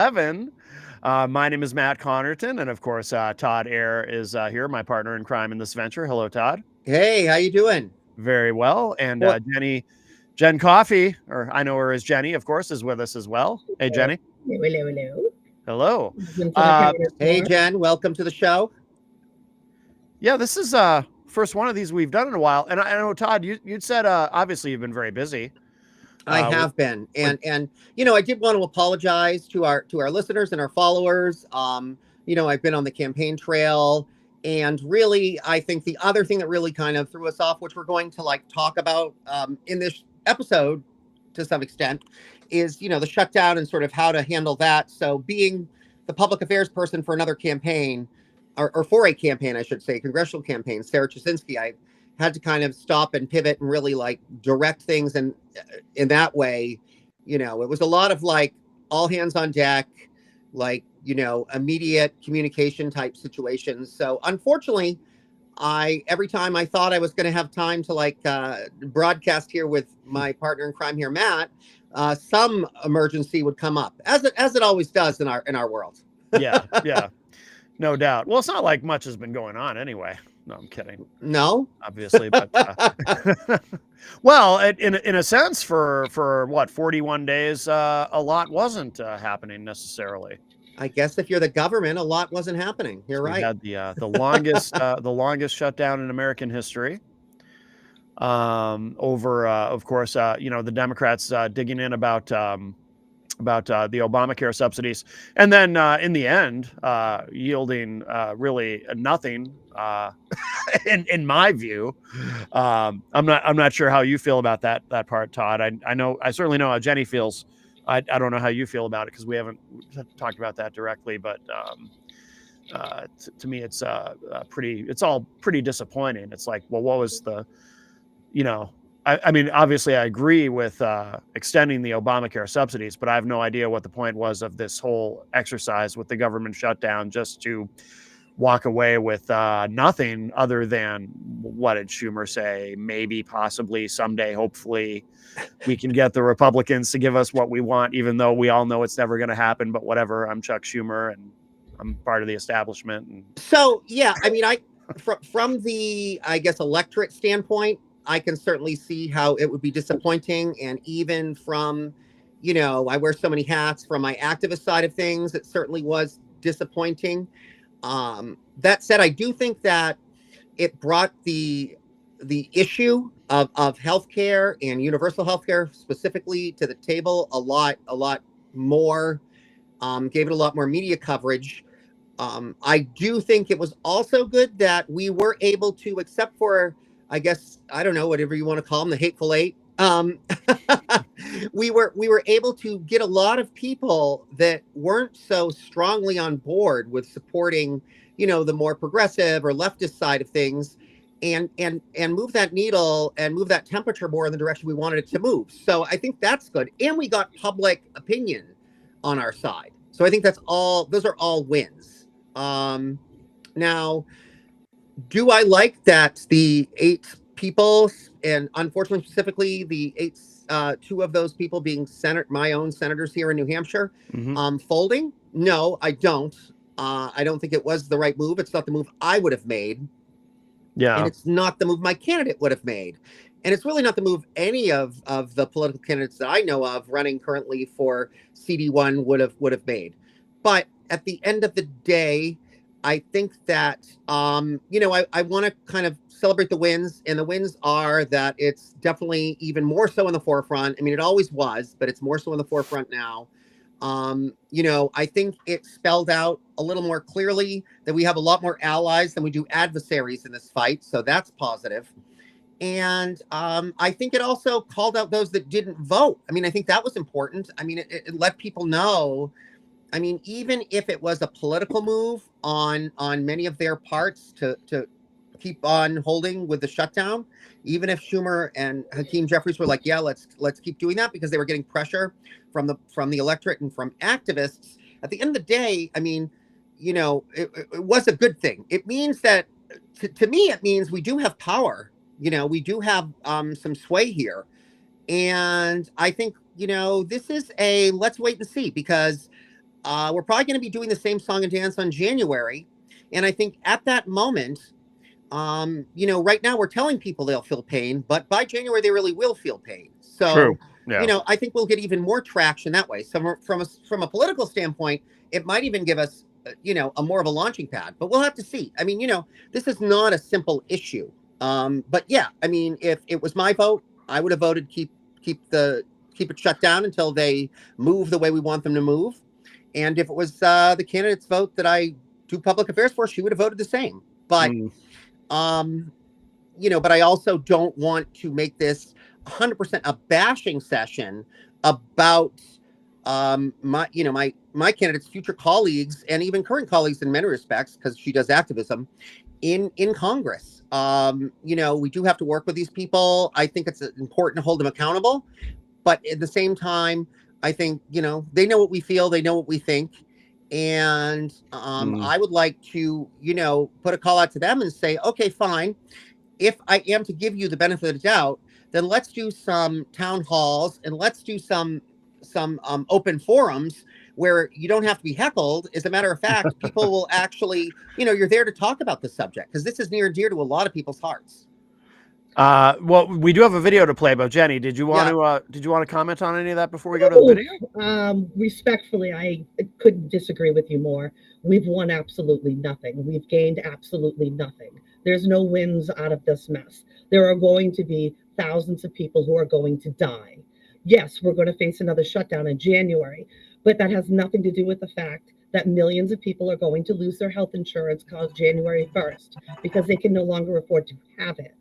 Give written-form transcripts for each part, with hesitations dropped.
11. My name is Matt Connarton, and of course, Todd Ayer is here, my partner in crime in this venture. Hello, Todd. Hey, how you doing? Very well. And Well, Jen Coffee, or I know her as Jenny, of course, is with us as well. Hey, Hello, Jenny. hello, hello. Hello. Welcome to the Uh, Connarton hey, Bar. Jen, welcome to the show. yeah, this is first one of these we've done in a while. And I know, Todd, you'd said obviously you've been very busy. I With, have been, with I did want to apologize to our listeners and our followers. I've been on the campaign trail, and really, I think the other thing that really kind of threw us off, which we're going to talk about in this episode to some extent, is the shutdown and sort of how to handle that. So, being the public affairs person for another campaign, or for a campaign, I should say, congressional campaign, Sarah Chasinski, I had to kind of stop and pivot and really direct things, and in that way, it was a lot of all hands on deck, immediate communication type situations. So unfortunately, I every time I thought I was going to have time to broadcast here with my partner in crime here, Matt, some emergency would come up, as it always does in our world. yeah, no doubt. Well, it's not like much has been going on anyway. No, I'm kidding. No, Obviously, but well, in a sense, for what 41 days, a lot wasn't happening necessarily. I guess if you're the government, a lot wasn't happening. You're We right. had the longest shutdown in American history. Over, of course, the Democrats digging in about the Obamacare subsidies, and then in the end, yielding really nothing. In my view, I'm not sure how you feel about that part, Todd. I certainly know how Jenny feels. I don't know how you feel about it because we haven't talked about that directly, but to me, it's all pretty disappointing. It's like, well, what was the, I mean, obviously, I agree with extending the Obamacare subsidies, but I have no idea what the point was of this whole exercise with the government shutdown, just to walk away with nothing other than, what did Schumer say? Maybe, possibly, someday, hopefully, we can get the Republicans to give us what we want, even though we all know it's never going to happen. But whatever, I'm Chuck Schumer, and I'm part of the establishment. And so, yeah, I mean, from the, I guess, electorate standpoint, I can certainly see how it would be disappointing. And even from, I wear so many hats, from my activist side of things, it certainly was disappointing. That said, I do think that it brought the issue of healthcare and universal healthcare specifically to the table a lot more, gave it a lot more media coverage. I do think it was also good that we were able to, except for, I guess, I don't know, whatever you want to call them, the hateful eight. We were able to get a lot of people that weren't so strongly on board with supporting, the more progressive or leftist side of things, and move that needle and move that temperature more in the direction we wanted it to move. So I think that's good, and we got public opinion on our side. So I think those are all wins. Now, do I like that the 8 people, and unfortunately specifically the 8, 2 of those people being my own senators here in New Hampshire, folding? No, I don't. I don't think it was the right move. It's not the move I would have made. yeah, and it's not the move my candidate would have made. And it's really not the move any of the political candidates that I know of running currently for CD1 would have made. But at the end of the day, I think that, I want to kind of celebrate the wins. And the wins are that it's definitely even more so in the forefront. I mean, it always was, but it's more so in the forefront now. I think it spelled out a little more clearly that we have a lot more allies than we do adversaries in this fight. So that's positive. And I think it also called out those that didn't vote. I mean, I think that was important. I mean, it let people know. I mean, even if it was a political move on many of their parts to keep on holding with the shutdown, even if Schumer and Hakeem Jeffries were like, yeah, let's keep doing that because they were getting pressure from the electorate and from activists. At the end of the day, I mean, it was a good thing. It means that, to me, it means we do have power. We do have some sway here. And I think, this is let's wait and see, because we're probably going to be doing the same song and dance on January. And I think at that moment, right now we're telling people they'll feel pain, but by January they really will feel pain. True. So, Yeah. I think we'll get even more traction that way. So from a political standpoint, it might even give us, a more of a launching pad. But we'll have to see. I mean, this is not a simple issue. But yeah, I mean, if it was my vote, I would have voted keep it shut down until they move the way we want them to move. And if it was the candidate's vote that I do public affairs for, she would have voted the same. But but I also don't want to make this 100% a bashing session about my candidate's future colleagues and even current colleagues in many respects, because she does activism in Congress. We do have to work with these people. I think it's important to hold them accountable, but at the same time, I think they know what we feel, they know what we think. And I would like to, put a call out to them and say, okay, fine. If I am to give you the benefit of the doubt, then let's do some town halls and let's do some open forums where you don't have to be heckled. As a matter of fact, people will actually, you're there to talk about the subject, because this is near and dear to a lot of people's hearts. Well, we do have a video to play, but Jenny, did you want to comment on any of that before we go to the video? Respectfully, I couldn't disagree with you more. We've won absolutely nothing. We've gained absolutely nothing. There's no wins out of this mess. There are going to be thousands of people who are going to die. Yes, we're going to face another shutdown in January, but that has nothing to do with the fact that millions of people are going to lose their health insurance come January 1st because they can no longer afford to have it.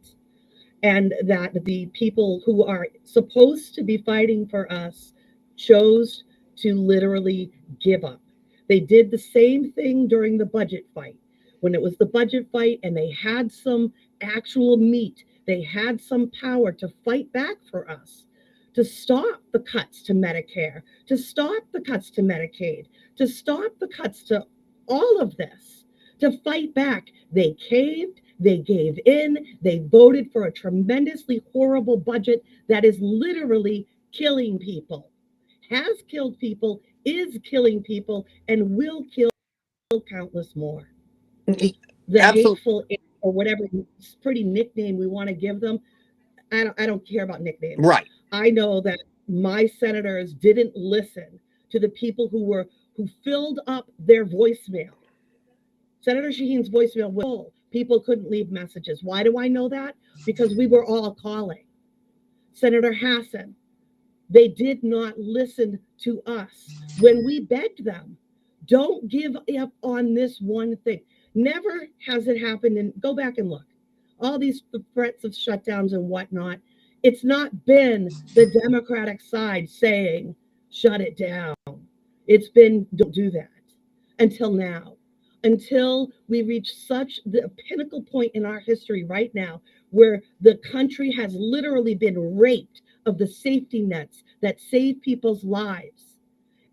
And that the people who are supposed to be fighting for us chose to literally give up. They did the same thing during the budget fight. When it was the budget fight and they had some actual meat, they had some power to fight back for us, to stop the cuts to Medicare, to stop the cuts to Medicaid, to stop the cuts to all of this, to fight back. They caved. They gave in. They voted for a tremendously horrible budget that is literally killing people, has killed people, is killing people, and will kill countless more. The hateful, or whatever pretty nickname we want to give them, I don't care about nicknames. Right. I know that my senators didn't listen to the people who filled up their voicemail. Senator Shaheen's voicemail was full. People couldn't leave messages. Why do I know that? Because we were all calling. Senator Hassan, they did not listen to us when we begged them. Don't give up on this one thing. Never has it happened. And go back and look. All these threats of shutdowns and whatnot, it's not been the Democratic side saying, shut it down. It's been, don't do that, until now. Until we reach such the pinnacle point in our history right now, where the country has literally been raped of the safety nets that save people's lives.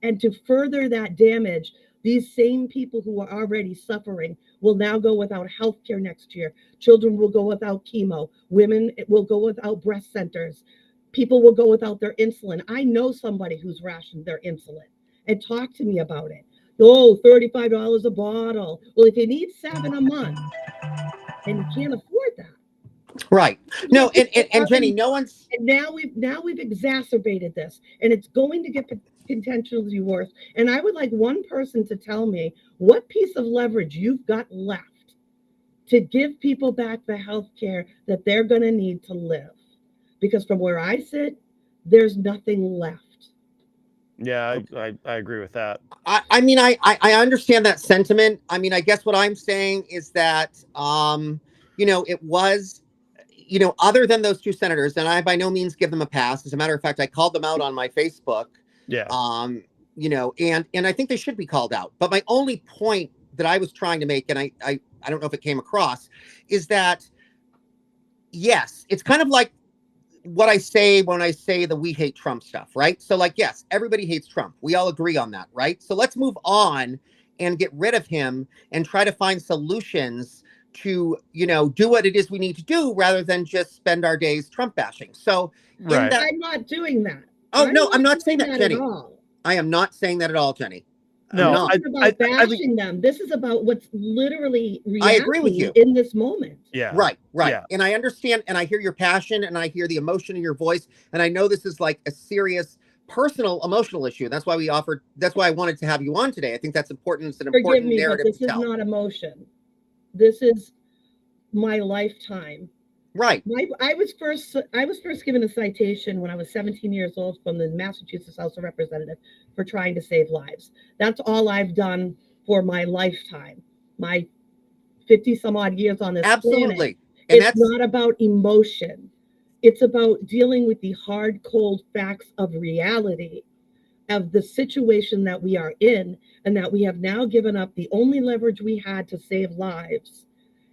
And to further that damage, these same people who are already suffering will now go without health care next year. Children will go without chemo. Women will go without breast centers. People will go without their insulin. I know somebody who's rationed their insulin and talk to me about it. Oh, $35 a bottle. Well, if you need 7 a month, and you can't afford that. Right. No, and Jenny, no one's. And now we've exacerbated this, and it's going to get potentially worse. And I would like one person to tell me what piece of leverage you've got left to give people back the health care that they're going to need to live. Because from where I sit, there's nothing left. Yeah, I agree with that. I mean, I understand that sentiment. I mean, I guess what I'm saying is that, it was, other than those two senators, and I by no means give them a pass. As a matter of fact, I called them out on my Facebook. Yeah. And I think they should be called out. But my only point that I was trying to make, and I don't know if it came across, is that, yes, it's kind of like what I say when I say the we hate Trump stuff, right? So like, yes, everybody hates Trump. We all agree on that, right? So let's move on and get rid of him and try to find solutions to, do what it is we need to do rather than just spend our days Trump bashing. So I'm not doing that. Oh, no, I'm not saying that, Jenny. I am not saying that at all, Jenny. No, not. This is about bashing them. This is about what's literally I agree with reality you. in this moment. yeah, Right. yeah, And I understand, and I hear your passion, and I hear the emotion in your voice, and I know this is like a serious personal emotional issue. That's why I wanted to have you on today. I think that's important. It's an Forgive important me, but narrative this to is tell. not emotion. This is my lifetime. Right. I was first given a citation when I was 17 years old from the Massachusetts House of Representatives for trying to save lives. That's all I've done for my lifetime, my 50 some odd years on this planet. Absolutely. And It's not about emotion. It's about dealing with the hard, cold facts of reality of the situation that we are in, and that we have now given up the only leverage we had to save lives,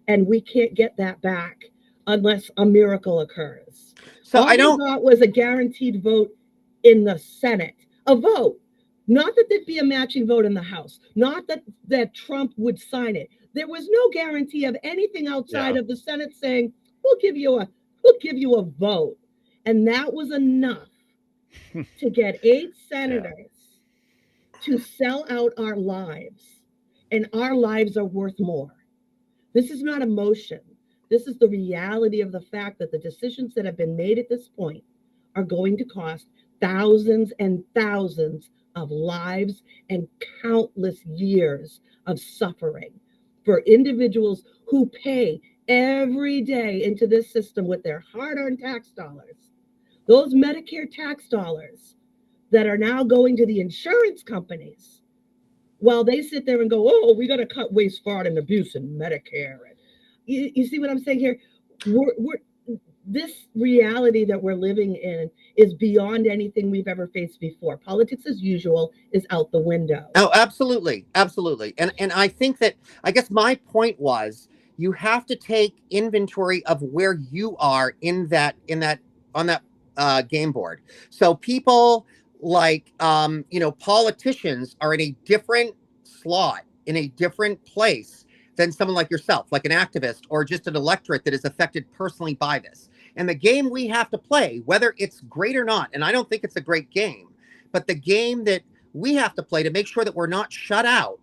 and we can't get that back unless a miracle occurs. so All I we don't. got was a guaranteed vote in the Senate, a vote. Not that there'd be a matching vote in the House, not that Trump would sign it. There was no guarantee of anything outside of the Senate saying, we'll give you a vote. And that was enough to get 8 senators to sell out our lives. And our lives are worth more. This is not emotion. This is the reality of the fact that the decisions that have been made at this point are going to cost thousands and thousands of lives and countless years of suffering for individuals who pay every day into this system with their hard-earned tax dollars. Those Medicare tax dollars that are now going to the insurance companies while they sit there and go, oh, we got to cut waste, fraud, and abuse in Medicare. You see what I'm saying here? This reality that we're living in is beyond anything we've ever faced before. Politics as usual is out the window. Oh, absolutely. And I think that, I guess my point was, you have to take inventory of where you are on that game board. So people like politicians are in a different slot, in a different place than someone like yourself, like an activist or just an electorate that is affected personally by this. And the game we have to play, whether it's great or not, and I don't think it's a great game, but the game that we have to play to make sure that we're not shut out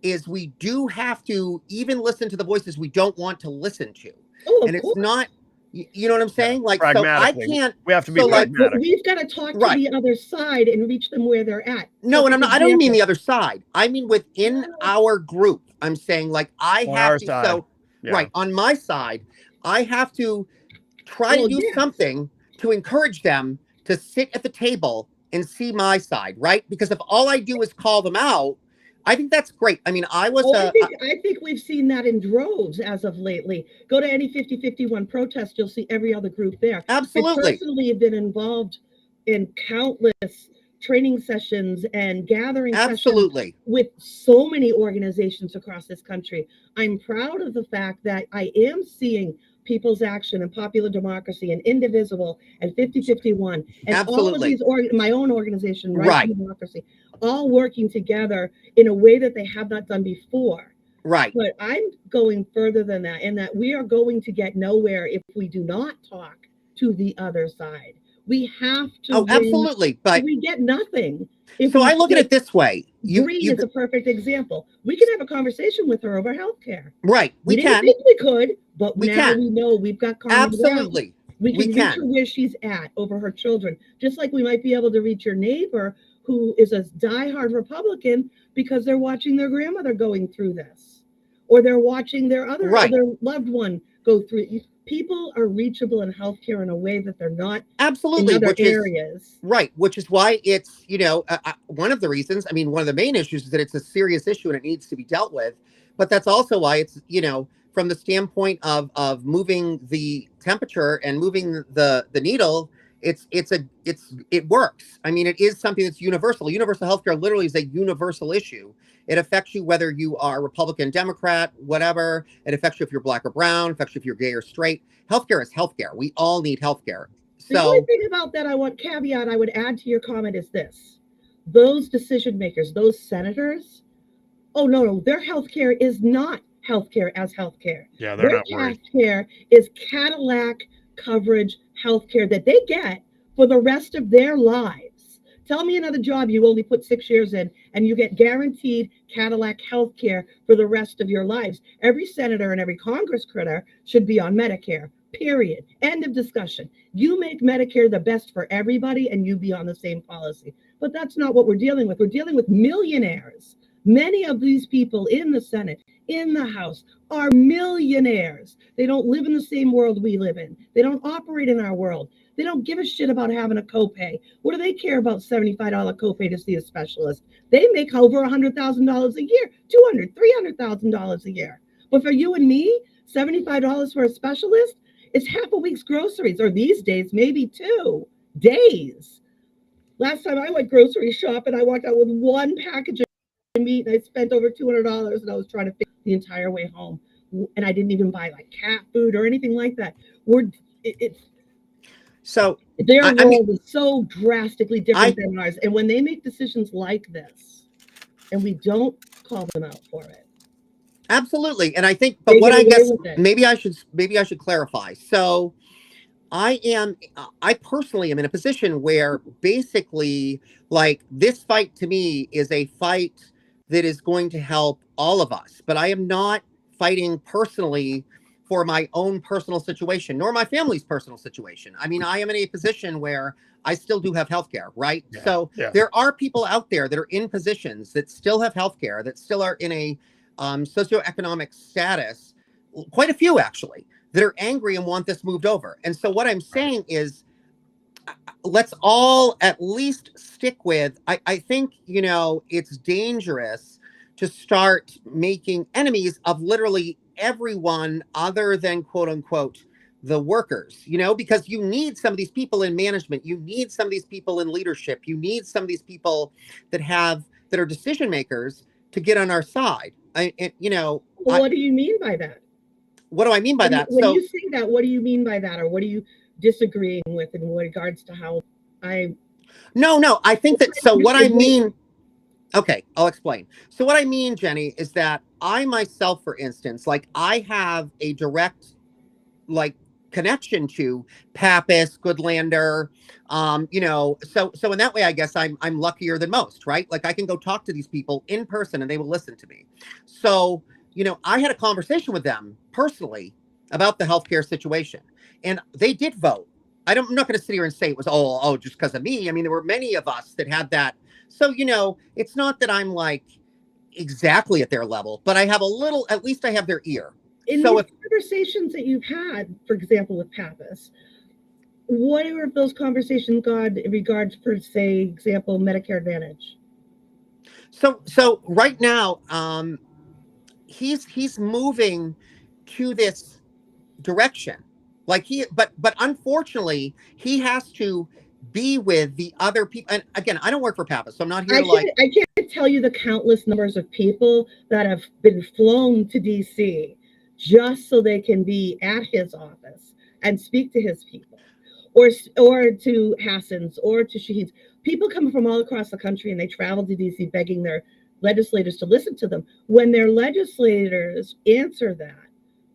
is we do have to even listen to the voices we don't want to listen to. And it's not, you know what I'm saying? Like, so I can't. We have to be so like, pragmatic. We've got to talk to the other side and reach them where they're at. No, and I don't mean the other side. I mean within our group. I'm saying, like, I have to. So right on my side, I have to try to do something to encourage them to sit at the table and see my side, right? Because if all I do is call them out, I think that's great. I mean, I think we've seen that in droves as of lately. Go to any 50-51 protest, you'll see every other group there. Absolutely. I personally have been involved in countless training sessions and gathering sessions with so many organizations across this country. I'm proud of the fact that I am seeing People's Action and Popular Democracy and Indivisible and 50-51 and all of these, my own organization, Right to Democracy, all working together in a way that they have not done before. Right. But I'm going further than that, in that we are going to get nowhere if we do not talk to the other side. We have to. Oh, absolutely. But we get nothing. So I look at it this way. Green is a perfect example. We can have a conversation with her over healthcare. Right. We didn't think we could, but now we know we've got absolutely. We can reach her where she's at over her children, just like we might be able to reach your neighbor who is a diehard Republican because they're watching their grandmother going through this, or they're watching their their loved one go through. People are reachable in healthcare in a way that they're not absolutely in other areas. Which is why it's, one of the reasons, I mean, one of the main issues is that it's a serious issue and it needs to be dealt with. But that's also why it's, from the standpoint of moving the temperature and moving the needle, it works. I mean, it is something that's universal. Universal healthcare literally is a universal issue. It affects you whether you are Republican, Democrat, whatever. It affects you if you're black or brown. It affects you if you're gay or straight. Healthcare is healthcare. We all need healthcare. So the only thing about that I would add to your comment is this. Those decision makers, those senators, no, their healthcare is not healthcare as healthcare. Yeah, they're not worried. Healthcare is Cadillac coverage healthcare that they get for the rest of their lives. Tell me another job you only put 6 years in and you get guaranteed Cadillac health care for the rest of your lives. Every senator and every Congress critter should be on Medicare, period. End of discussion. You make Medicare the best for everybody and you be on the same policy. But that's not what we're dealing with. We're dealing with millionaires. Many of these people in the Senate, in the House, are millionaires. They don't live in the same world we live in. They don't operate in our world. They don't give a shit about having a copay. What do they care about $75 copay to see a specialist? They make over $100,000 a year, $200,000, $300,000 a year. But for you and me, $75 for a specialist, it's half a week's groceries, or these days, maybe 2 days. Last time I went grocery shopping, I walked out with 1 package of meat and I spent over $200 and I was trying to fix the entire way home. And I didn't even buy like cat food or anything like that. So their world is so drastically different than ours. And when they make decisions like this and we don't call them out for it. Absolutely. And I think, but what I guess maybe I should clarify. So I personally am in a position where basically like this fight to me is a fight that is going to help all of us, but I am not fighting personally for my own personal situation, nor my family's personal situation. I mean, I am in a position where I still do have healthcare, right? Yeah, so there are people out there that are in positions that still have healthcare, that still are in a socioeconomic status, quite a few actually, that are angry and want this moved over. And so what I'm saying is, let's all at least stick with, I think, you know, it's dangerous to start making enemies of literally everyone other than quote unquote the workers, you know, because you need some of these people in management, you need some of these people in leadership, you need some of these people that are decision makers to get on our side. What do you mean by that? What do I mean by that? When you say that, what do you mean by that? Or what are you disagreeing with in regards to how No, I think that, so what I mean, okay, I'll explain. So what I mean, Jenny, is that I myself, for instance, like I have a direct, like, connection to Pappas, Goodlander, you know, so in that way, I guess I'm luckier than most, right? Like I can go talk to these people in person and they will listen to me. So, you know, I had a conversation with them personally about the healthcare situation and they did vote. I'm not going to sit here and say it was, oh, just because of me. I mean, there were many of us that had that. So, you know, it's not that I'm like exactly at their level, but I have a little, at least I have their ear. In these conversations that you've had, for example, with Pappas, what are those conversations got in regards for, say, example, Medicare Advantage? So right now, he's moving to this direction. Like but unfortunately, he has to be with the other people. And again, I don't work for Pappas, so I'm not here I can't tell you the countless numbers of people that have been flown to DC just so they can be at his office and speak to his people, or to Hassan's or to Shahid's. People come from all across the country and they travel to DC begging their legislators to listen to them. When their legislators answer that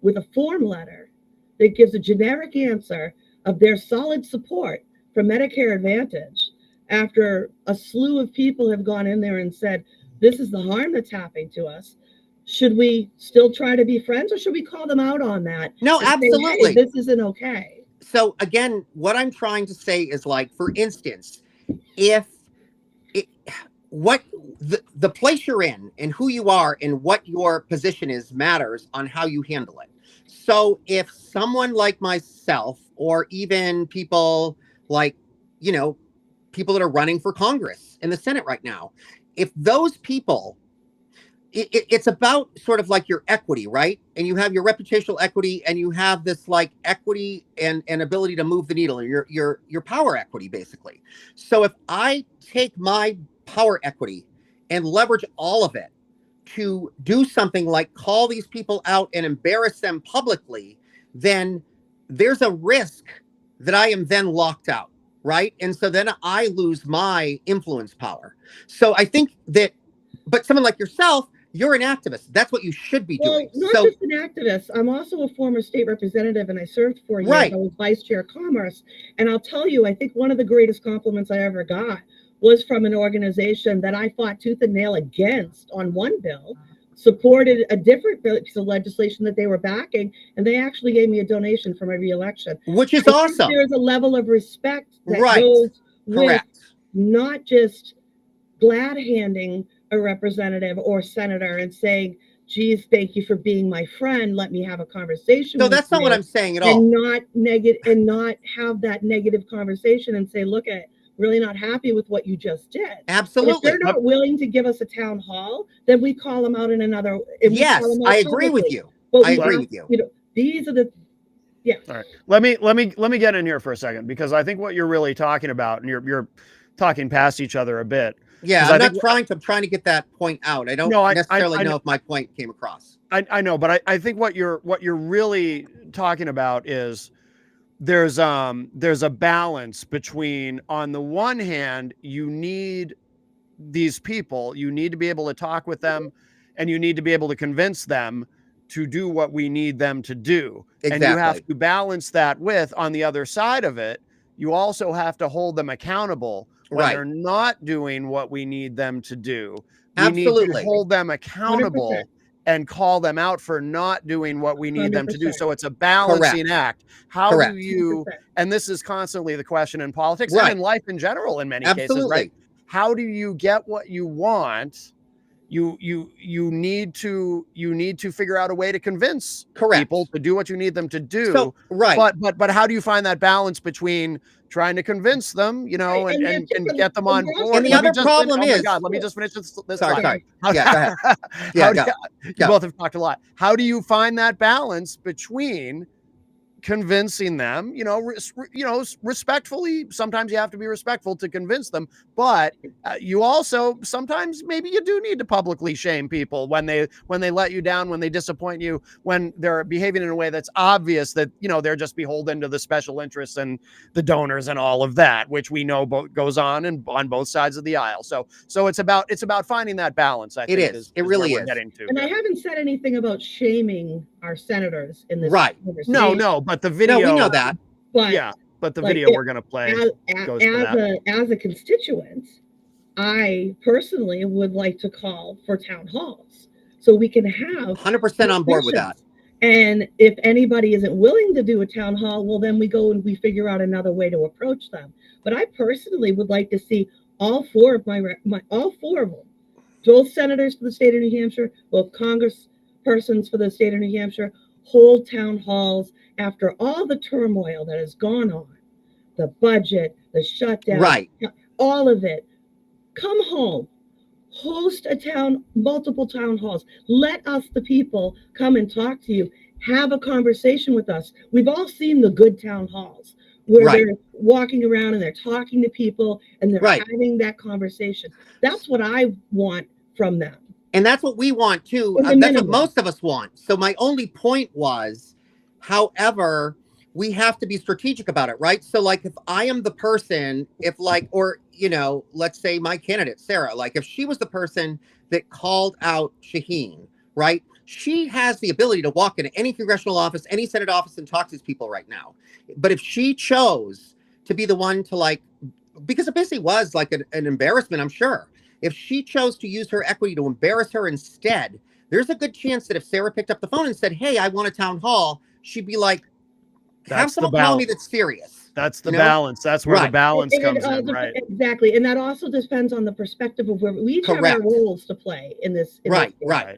with a form letter that gives a generic answer of their solid support for Medicare Advantage, after a slew of people have gone in there and said, this is the harm that's happening to us, should we still try to be friends or should we call them out on that? No, absolutely. Say, hey, this isn't okay. So again, what I'm trying to say is, like, for instance, if the place you're in and who you are and what your position is matters on how you handle it. So if someone like myself, or even people like, you know, people that are running for Congress in the Senate right now, if those people, it's about sort of like your equity, right? And you have your reputational equity and you have this like equity and ability to move the needle, your power equity, basically. So if I take my power equity and leverage all of it to do something like call these people out and embarrass them publicly, then there's a risk that I am then locked out, right? And so then I lose my influence power. So I think that, but someone like yourself, you're an activist. That's what you should be doing. Not just an activist. I'm also a former state representative and I served 4 years. Right. I was vice chair of commerce. And I'll tell you, I think one of the greatest compliments I ever got was from an organization that I fought tooth and nail against on one bill, supported a different piece of legislation that they were backing, and they actually gave me a donation for my reelection. Which is I think awesome. there's a level of respect that Right. goes with Correct. not just glad handing a representative or senator and saying, geez, thank you for being my friend. Let me have a conversation. So with that's not you," what I'm saying at all. and not have that negative conversation and say, look, at really not happy with what you just did. And if Absolutely. they're not willing to give us a town hall, then we call them out in another. And we Yes, call them out I agree with publicly. you. But I we agree have- with you. You know, these are the All right. Let me get in here for a second, because I think what you're really talking about, and you're talking past each other a bit. Yeah, 'Cause I'm trying to get that point out. I don't necessarily know if my point came across. I know, but I think what you're really talking about is there's a balance between, on the one hand, you need these people, you need to be able to talk with them, and you need to be able to convince them to do what we need them to do. And you have Exactly. to balance that with, on the other side of it, you also have to hold them accountable when Right. they're not doing what we need them to do. We need Absolutely. to hold them accountable 100%. and call them out for not doing what we need them to do. 100%. So it's a balancing act. How Correct. do you, 100%. and this is constantly the question in politics Right. and in life in general, in many cases, Absolutely. right? How do you get what you want? You need to figure out a way to convince Correct. people to do what you need them to do. So, right. But how do you find that balance between trying to convince them, you know, Right, and different- get them on we're also- board? And the Let me other just problem oh my is- God, let me just finish this Sorry, thought. sorry. Yeah, go ahead. Yeah, How go. you Go. both have talked a lot. How do you find that balance between convincing them, respectfully? Sometimes you have to be respectful to convince them, but you also sometimes maybe you do need to publicly shame people when they let you down, when they disappoint you, when they're behaving in a way that's obvious that they're just beholden to the special interests and the donors and all of that, which we know goes on and on both sides of the aisle. So it's about finding that balance. I think It is. It really where we're is. getting to. And I haven't said anything about shaming our senators in this Right. conversation. No, but the video. No, we know that. But Yeah, but the like, video we're gonna play goes to that. as a constituent, I personally would like to call for town halls so we can have 100% on board with that. discussions. And if anybody isn't willing to do a town hall, well, then we go and we figure out another way to approach them. But I personally would like to see all four of all four of them, both senators for the state of New Hampshire, both congresspersons for the state of New Hampshire, hold town halls after all the turmoil that has gone on, the budget, the shutdown, Right. all of it. Come home, host multiple town halls. Let us, the people, come and talk to you. Have a conversation with us. We've all seen the good town halls where Right. they're walking around and they're talking to people and they're Right. having that conversation. That's what I want from them. And that's what we want too. In the That's what minimum. most of us want. So my only point was, however, we have to be strategic about it, right? So like if I am the person, let's say my candidate, Sarah, like if she was the person that called out Shaheen, right? She has the ability to walk into any congressional office, any Senate office and talk to these people right now. But if she chose to be the one to because it basically was like an embarrassment, I'm sure. If she chose to use her equity to embarrass her instead, there's a good chance that if Sarah picked up the phone and said, hey, I want a town hall, she'd be like, have someone call me that's serious. That's the balance. That's where the balance comes in, right? Exactly. And that also depends on the perspective of where we each have our roles to play in this. Right.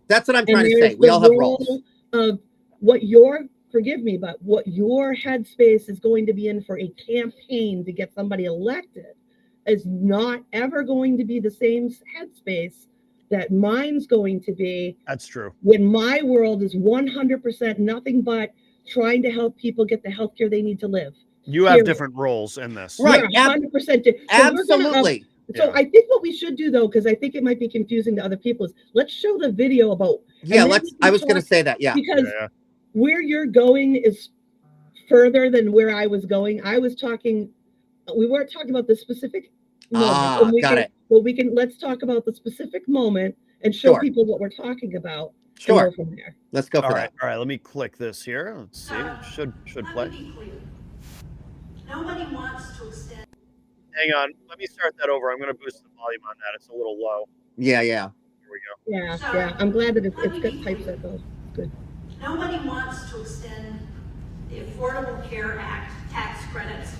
That's what I'm trying to say. We all have roles. Of forgive me, but what your headspace is going to be in for a campaign to get somebody elected is not ever going to be the same headspace that mine's going to be. That's true. When my world is 100% nothing but trying to help people get the healthcare they need to live. You have different roles in this. Right. 100%. Absolutely. So I think what we should do, though, because I think it might be confusing to other people, is let's show the video about. Yeah, I was going to say that. Yeah. Because where you're going is further than where I was going. We weren't talking about the specific moment. Got it. Well, let's talk about the specific moment and show people what we're talking about. Sure. And go from there. Let's go for that. All right. Let me click this here. Let's see. Should play. Nobody wants to extend. Hang on. Let me start that over. I'm going to boost the volume on that. It's a little low. Yeah. Here we go. Yeah. I'm glad that it's got types that go. Good. Nobody wants to extend the Affordable Care Act tax credits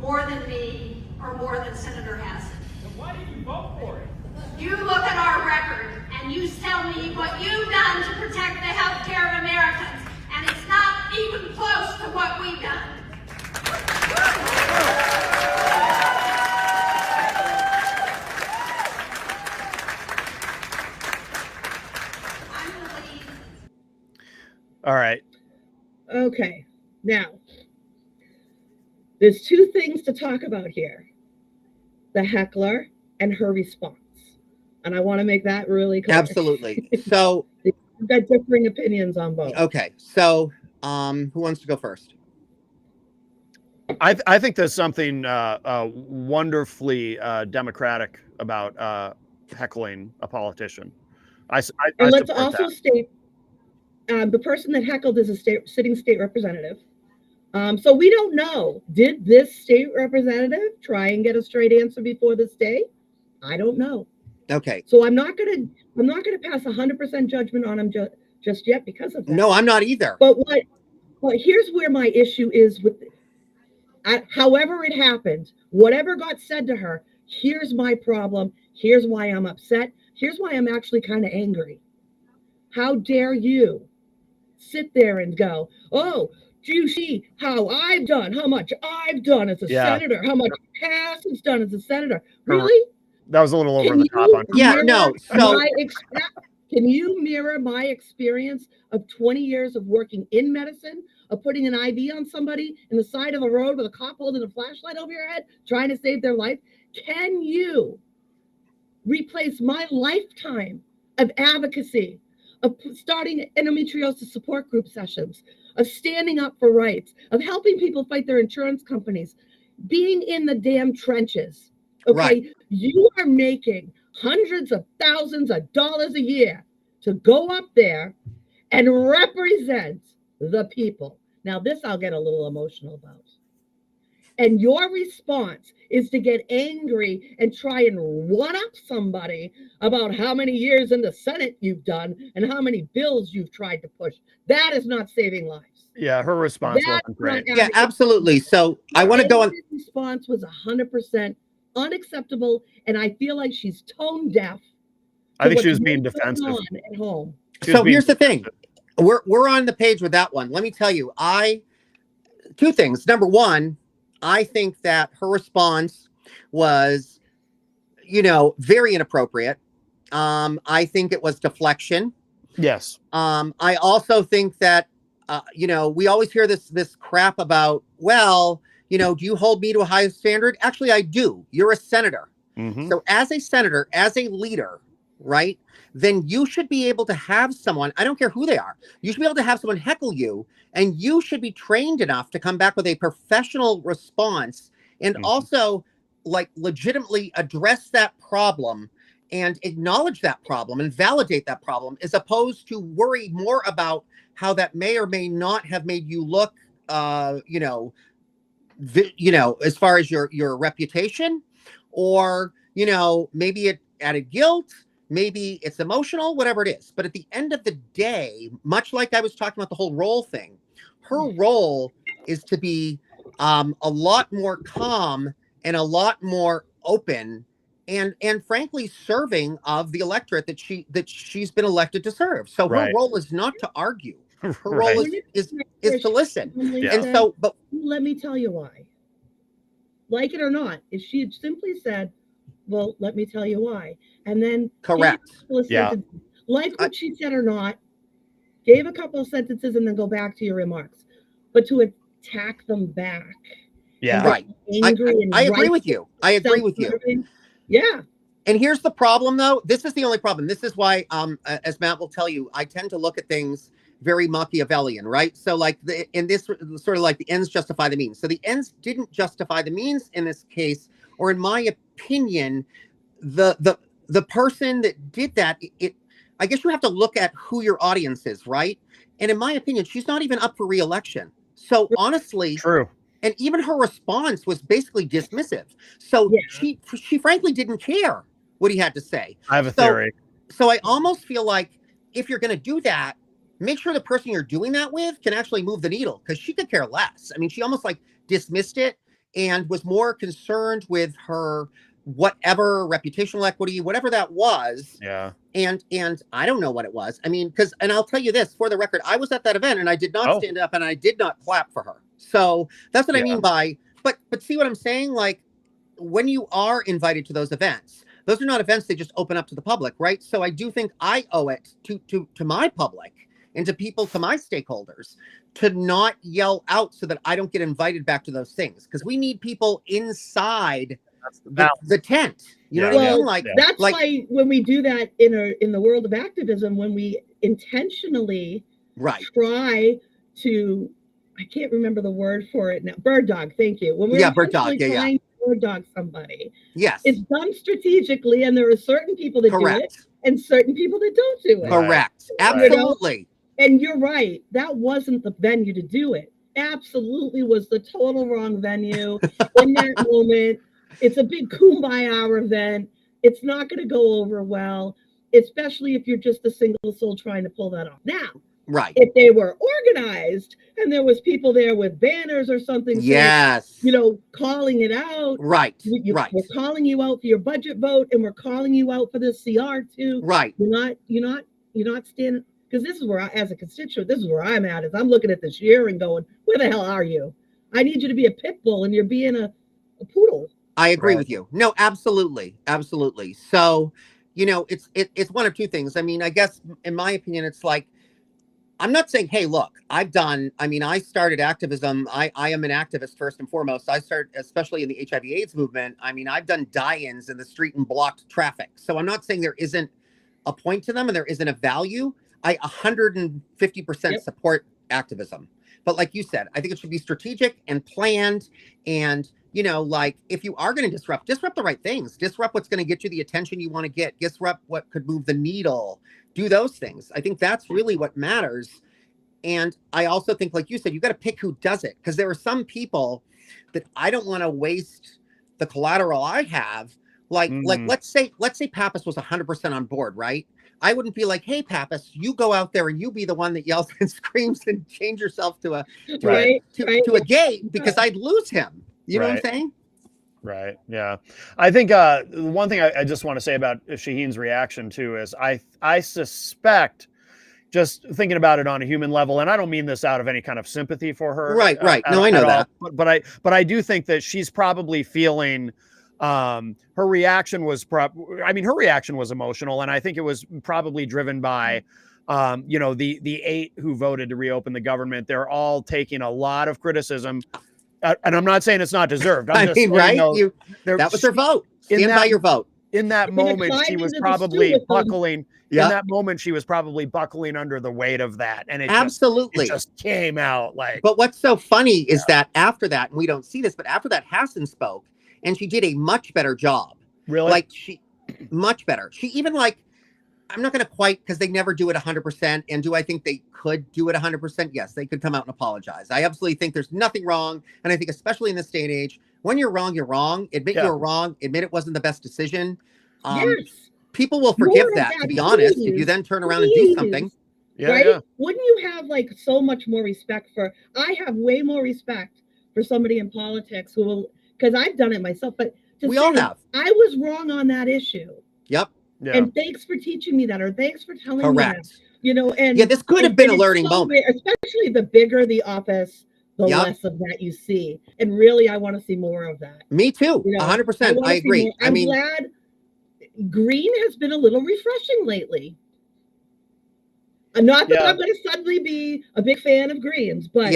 more than me or more than Senator Hassan. Then why did you vote for it? You look at our record and you tell me what you've done to protect the health care of Americans, and it's not even close to what we've done. I'm gonna leave. All right. Okay. Now, there's two things to talk about here: the heckler and her response. And I want to make that really clear. Absolutely. So We've got differing opinions on both. okay. So who wants to go first? I think there's something wonderfully democratic about heckling a politician. I And let's support also that. state the person that heckled is a sitting state representative. So we don't know. Did this state representative try and get a straight answer before this day? I don't know. Okay. So I'm not gonna pass 100% judgment on him just yet because of that. No, I'm not either. But here's where my issue is with however it happened, whatever got said to her, here's my problem. Here's why I'm upset. Here's why I'm actually kind of angry. How dare you sit there and go, oh, do you see how I've done, how much I've done as a senator, how much Hassan's done as a senator? Really? That was a little over the top on. Yeah, no. So can you mirror my experience of 20 years of working in medicine, of putting an IV on somebody in the side of the road with a cop holding a flashlight over your head, trying to save their life? Can you replace my lifetime of advocacy, of starting endometriosis support group sessions, of standing up for rights, of helping people fight their insurance companies, being in the damn trenches? Okay, right. You are making hundreds of thousands of dollars a year to go up there and represent the people. Now, this I'll get a little emotional about. And your response is to get angry and try and one up somebody about how many years in the Senate you've done and how many bills you've tried to push. That is not saving lives. Yeah, her response wasn't great. Yeah, absolutely. So I want to go on. Response was 100% unacceptable, and I feel like she's tone deaf. I think she was being defensive at home. So here's the thing. We're on the page with that one. Let me tell you, two things. Number one, I think that her response was, very inappropriate. I think it was deflection. Yes. I also think that, we always hear this crap about, well, do you hold me to a high standard? Actually, I do. You're a senator. Mm-hmm. So as a senator, as a leader, right, then you should be able to have someone, I don't care who they are, you should be able to have someone heckle you, and you should be trained enough to come back with a professional response and also legitimately address that problem and acknowledge that problem and validate that problem, as opposed to worry more about how that may or may not have made you look, as far as your reputation, or, maybe it added guilt, maybe it's emotional, whatever it is. But at the end of the day, much like I was talking about the whole role thing, her role is to be a lot more calm and a lot more open and frankly serving of the electorate that she's been elected to serve. So her role is not to argue. Her role is to listen. Yeah. And so, but let me tell you why. Like it or not, if she had simply said, well, let me tell you why, and then correct, like what she said or not, gave a couple of sentences and then go back to your remarks, but to attack them back, right? I agree with you. I agree with you. Yeah. And here's the problem, though. This is the only problem. This is why, as Matt will tell you, I tend to look at things very Machiavellian, right? So in this sort of like the ends justify the means. So the ends didn't justify the means in this case, or in my opinion, the person that did that, I guess you have to look at who your audience is, right? And in my opinion, she's not even up for re-election. So honestly, true. And even her response was basically dismissive. So Yeah. she frankly didn't care what he had to say. I have a theory. So I almost feel like if you're going to do that, make sure the person you're doing that with can actually move the needle, because she could care less. I mean, she almost like dismissed it and was more concerned with her whatever reputational equity, whatever that was. Yeah. And I don't know what it was. I mean, and I'll tell you this for the record, I was at that event and I did not stand up and I did not clap for her. So that's what I mean by, but see what I'm saying? Like, when you are invited to those events, those are not events they just open up to the public, right? So I do think I owe it to my public and to people, to my stakeholders, to not yell out so that I don't get invited back to those things. Because we need people inside the tent. You know what I mean? Like, that's why when we do that in the world of activism, when we intentionally try to, I can't remember the word for it now. Bird dog, thank you. When we're bird dog, trying to bird dog somebody, yes, it's done strategically, and there are certain people that do it, and certain people that don't do it. Correct, absolutely. And you're right. That wasn't the venue to do it. Absolutely was the total wrong venue in that moment. It's a big kumbaya event. It's not going to go over well, especially if you're just a single soul trying to pull that off. Now, if they were organized and there was people there with banners or something, yes, saying, calling it out, we're calling you out for your budget vote, and we're calling you out for this CR too. You're not standing, because this is where as a constituent, this is where I'm at. Is I'm looking at this year and going, where the hell are you? I need you to be a pit bull, and you're being a poodle. I agree with you. No, absolutely. So, it's one of two things. I mean, I guess in my opinion, it's like, I'm not saying, hey, look, I started activism. I am an activist first and foremost. I started, especially in the HIV/AIDS movement. I mean, I've done die-ins in the street and blocked traffic. So I'm not saying there isn't a point to them and there isn't a value. I 150% support activism. But like you said, I think it should be strategic and planned. And, like, if you are going to disrupt the right things. Disrupt what's going to get you the attention you want to get. Disrupt what could move the needle. Do those things. I think that's really what matters. And I also think, like you said, you got to pick who does it. Because there are some people that I don't want to waste the collateral I have. Like let's say Pappas was 100% on board, right? I wouldn't be like, hey, Pappas, you go out there and you be the one that yells and screams and change yourself to a gate, because I'd lose him. You know what I'm saying? Right. Yeah. I think one thing I just want to say about Shaheen's reaction too is I suspect, just thinking about it on a human level, and I don't mean this out of any kind of sympathy for her. Right. No, I know that. But I do think that she's probably feeling her reaction was her reaction was emotional, and I think it was probably driven by the 8 who voted to reopen the government. They're all taking a lot of criticism. And I'm not saying it's not deserved. I'm just saying, that was their vote. Stand by your vote. In that moment, she was probably buckling. In that moment, she was probably buckling under the weight of that, and it just came out like. But what's so funny is that after that, and we don't see this, but after that, Hassan spoke, and she did a much better job. Really? Like, much better. She even, like, I'm not going to quite, because they never do it 100%. And do I think they could do it 100%? Yes, they could come out and apologize. I absolutely think there's nothing wrong. And I think especially in this day and age, when you're wrong, you're wrong. Admit you were wrong. Admit it wasn't the best decision. People will forgive that, to be honest, if you then turn around and do something. Yeah. Wouldn't you have like so much more respect I have way more respect for somebody in politics who will, because I've done it myself, but we all have. I was wrong on that issue. Yep. Yeah. And thanks for teaching me that, or thanks for telling me that. And this could have been a learning moment. Especially the bigger the office, the less of that you see. And really, I want to see more of that. Me too. 100%. I agree. I'm glad green has been a little refreshing lately. Not that I'm going to suddenly be a big fan of greens, but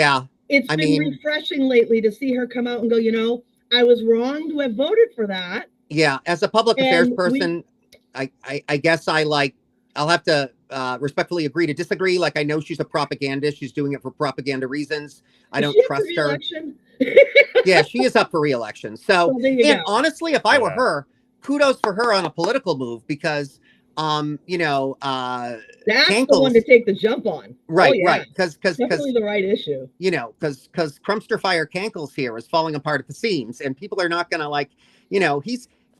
it's been refreshing lately to see her come out and go, I was wrong to have voted for that. Yeah. As a public affairs person, I guess I'll have to respectfully agree to disagree. Like, I know she's a propagandist. She's doing it for propaganda reasons. I don't trust her. Yeah, she is up for re-election. So, and honestly, if I were her, kudos for her on a political move, because you know, That's the Cankles. one to take the jump on. Right, Oh, yeah. right. Because Definitely the right issue. you know, because Crumpster Fire Cankles here is falling apart at the seams, and people are not going to like, you know,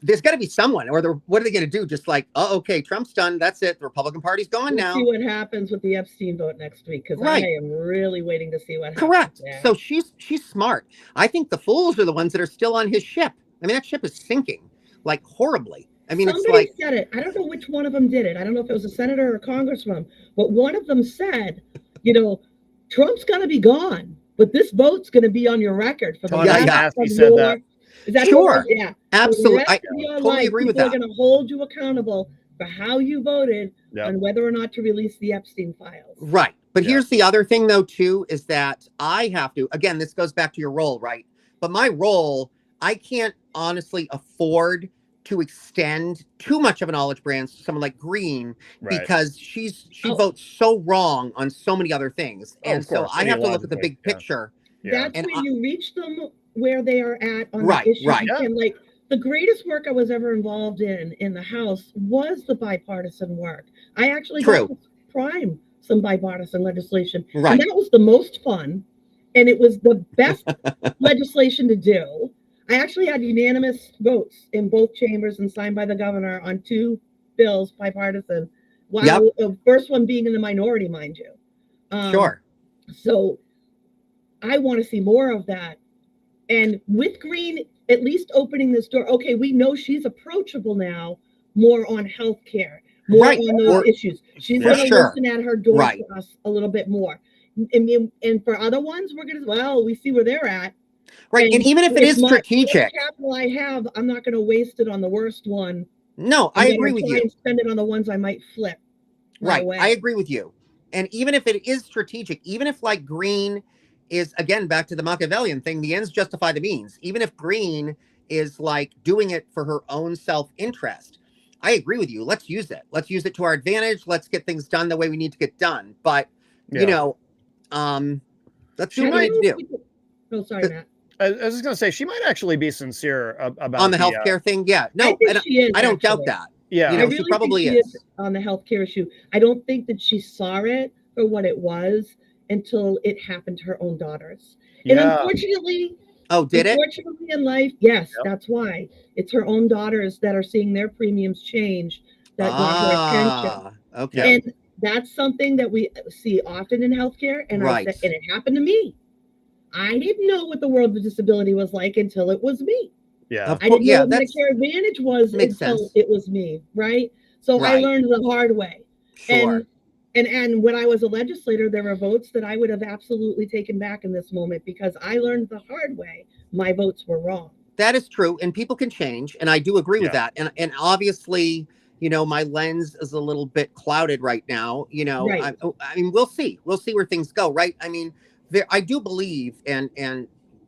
there's got to be someone, or what are they going to do? Just like, oh, okay, Trump's done. That's it. The Republican Party's gone We'll now. see what happens with the Epstein vote next week, because Right. I am really waiting to see what happens. Correct. there. So she's smart. I think the fools are the ones that are still on his ship. I mean, that ship is sinking like horribly. I mean, Somebody it's like, said it. I don't know which one of them did it. I don't know if it was a senator or a congressman, but one of them said, you know, Trump's going to be gone, but this vote's going to be on your record for the Todd rest of said your. that. Is that Sure. who it was? Yeah. absolutely. I Totally totally agree with people that. are going to hold you accountable for how you voted Yep. on whether or not to release the Epstein files. Right. But Yeah. here's the other thing, though, too, is that I have to, again, this goes back to your role, right? But my role, I can't honestly afford to extend too much of an olive branch to someone like Green, Right. because she votes so wrong on so many other things. Oh, And of so course, I have to look at the ideologically, big yeah. picture. Yeah. That's And when you reach them where they are at on Right, the issue. right. And like the greatest work I was ever involved in the House was the bipartisan work. I actually got to prime some bipartisan legislation. Right. And that was the most fun. And it was the best legislation to do. I actually had unanimous votes in both chambers and signed by the governor on 2 bills, bipartisan, while the first one being in the minority, mind you. Sure. So I want to see more of that. And with Green at least opening this door, okay, we know she's approachable now, more on healthcare, more Right. on those issues. She's For going to sure. listen at her door Right. to us a little bit more. And for other ones, we're going to, well, we see where they're at. Right. And even if it is strategic. Capital I have, I'm not going to waste it on the worst one. No, I agree with you. And spend it on the ones I might flip. Right. I agree with you. And even if it is strategic, even if like Green is, again, back to the Machiavellian thing, the ends justify the means. Even if Green is like doing it for her own self-interest, I agree with you. Let's use it. Let's use it to our advantage. Let's get things done the way we need to get done. But, you know, let's do what we need to do. Oh, sorry, Matt. I was just going to say, she might actually be sincere about on the healthcare thing. Yeah, no, I don't doubt that. Yeah, you know, she probably is on the healthcare issue. I don't think that she saw it for what it was until it happened to her own daughters. And unfortunately, unfortunately in life, yes, that's why it's her own daughters that are seeing their premiums change that got her attention. Okay, and that's something that we see often in healthcare. And I said, and it happened to me. I didn't know what the world of disability was like until it was me. Yeah. I didn't know what Medicare Advantage was until it was me, right? So I learned the hard way. Sure. And when I was a legislator, there were votes that I would have absolutely taken back in this moment because I learned the hard way. My votes were wrong. That is true. And people can change. And I do agree with that. And obviously, you know, my lens is a little bit clouded right now. You know, I mean, we'll see. We'll see where things go, right? I mean, I do believe, and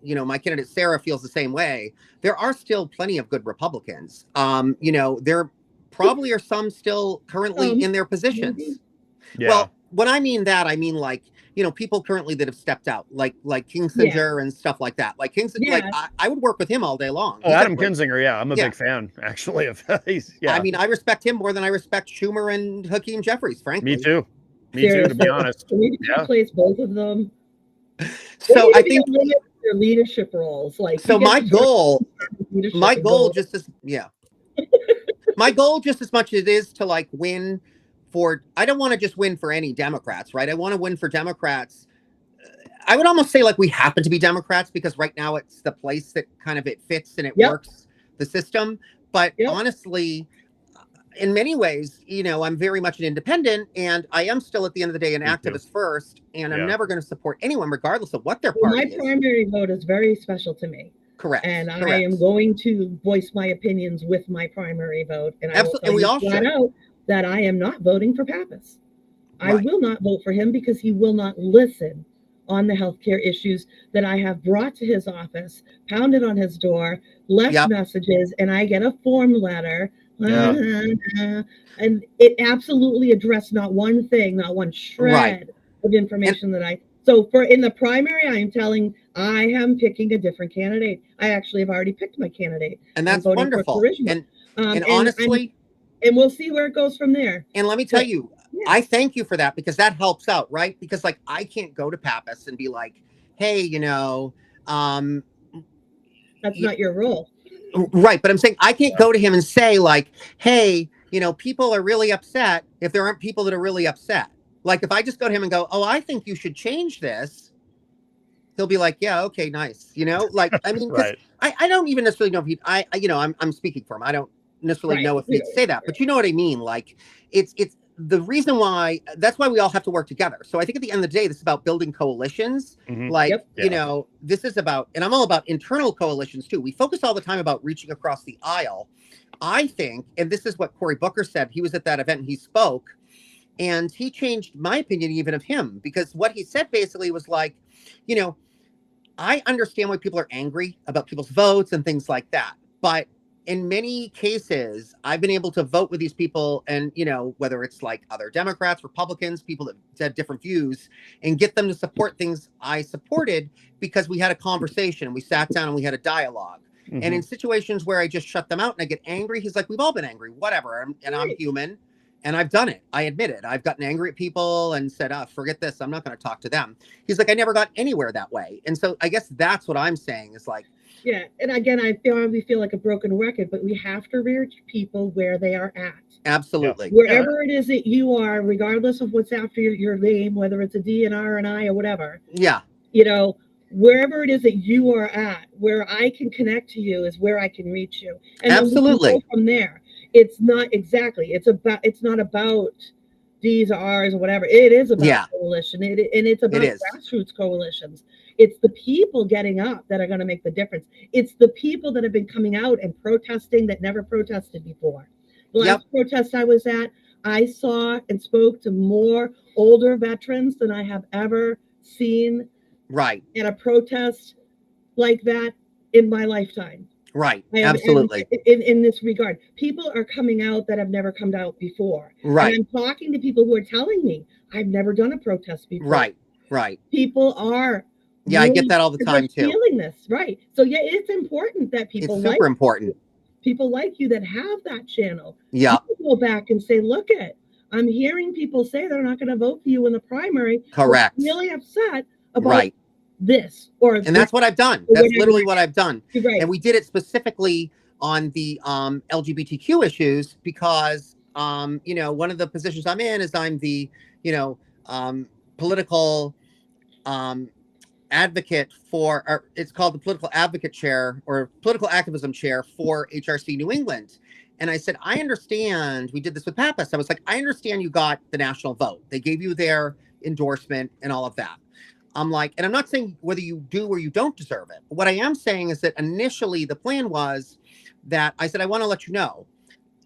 you know, my candidate Sarah feels the same way. There are still plenty of good Republicans. You know, there probably are some still currently in their positions. Yeah. Well, when I mean that, I mean like, you know, people currently that have stepped out, like Kinzinger and stuff like that. Like Kinzinger, like I would work with him all day long. Oh, Adam Kinzinger, I'm a big fan actually of. I mean, I respect him more than I respect Schumer and Hakeem Jeffries, frankly. Me too. Me too, to be honest. We replace both of them. So I think their leadership roles, like so. My goal just as my goal just as much as it is to like win for. I don't want to just win for any Democrats, right? I want to win for Democrats. I would almost say like we happen to be Democrats because right now it's the place that kind of it fits and it works the system. But honestly, in many ways, you know, I'm very much an independent and I am still at the end of the day an activist first. And I'm never going to support anyone regardless of what their party is. My primary vote is very special to me. Correct. And I am going to voice my opinions with my primary vote. And I will tell you flat out that I am not voting for Pappas. I will not vote for him because he will not listen on the healthcare issues that I have brought to his office, pounded on his door, left messages, and I get a form letter. And it absolutely addressed not one thing, not one shred of information so for in the primary, I am picking a different candidate. I actually have already picked my candidate. And that's wonderful. And honestly, And we'll see where it goes from there. And let me tell you, Yeah. I thank you for that, because that helps out, right? Because like I can't go to Pappas and be like, hey, That's not your role. right. But I'm saying I can't go to him and say like, hey, people are really upset if there aren't people that are really upset. Like if I just go to him and go, oh, I think you should change this, he'll be like, yeah, okay, nice. Like, I mean, because I don't even necessarily know if I'm speaking for him. I don't necessarily know if he'd say that, but you know what I mean? Like it's the reason why, that's why we all have to work together. So I think at the end of the day, this is about building coalitions. Like, this is about, and I'm all about internal coalitions too. We focus all the time about reaching across the aisle. I think, and this is what Cory Booker said, he was at that event and he spoke, and he changed my opinion even of him, because what he said basically was like, I understand why people are angry about people's votes and things like that. But in many cases, I've been able to vote with these people, and, whether it's like other Democrats, Republicans, people that had different views, and get them to support things I supported, because we had a conversation and we sat down and we had a dialogue. And in situations where I just shut them out and I get angry, he's like, we've all been angry, whatever. And I'm human. And I've done it. I admit it. I've gotten angry at people and said, forget this. I'm not going to talk to them. He's like, I never got anywhere that way. And so I guess that's what I'm saying is like. Yeah. And again, we feel like a broken record, but we have to reach people where they are at. Absolutely. Wherever it is that you are, regardless of what's after your name, whether it's a D, an R, an I, or whatever. Yeah. Wherever it is that you are at, where I can connect to you is where I can reach you. And absolutely. Then we can go from there. It's not exactly. It's not about D's or R's or whatever. It is about coalition. And it's about grassroots coalitions. It's the people getting up that are going to make the difference. It's the people that have been coming out and protesting that never protested before. The last protest I was at, I saw and spoke to more older veterans than I have ever seen at a protest like that in my lifetime. Right. Absolutely. In this regard, people are coming out that have never come out before. Right. And I'm talking to people who are telling me I've never done a protest before. Right. Right. People are. Yeah, really, I get that all the time too. Feeling this, right? So yeah, it's important that people. It's super important. People like you that have that channel. Yeah. Go back and say, look I'm hearing people say they're not going to vote for you in the primary. Correct. Really upset about this and that's what I've done. That's literally what I've done. Right. And we did it specifically on the LGBTQ issues because one of the positions I'm in is I'm the political advocate for, or it's called the political advocate chair or political activism chair for HRC New England. And I said, I understand, we did this with Pappas. I was like, I understand you got the national vote. They gave you their endorsement and all of that. I'm like, and I'm not saying whether you do or you don't deserve it. But what I am saying is that initially the plan was that I said, I want to let you know,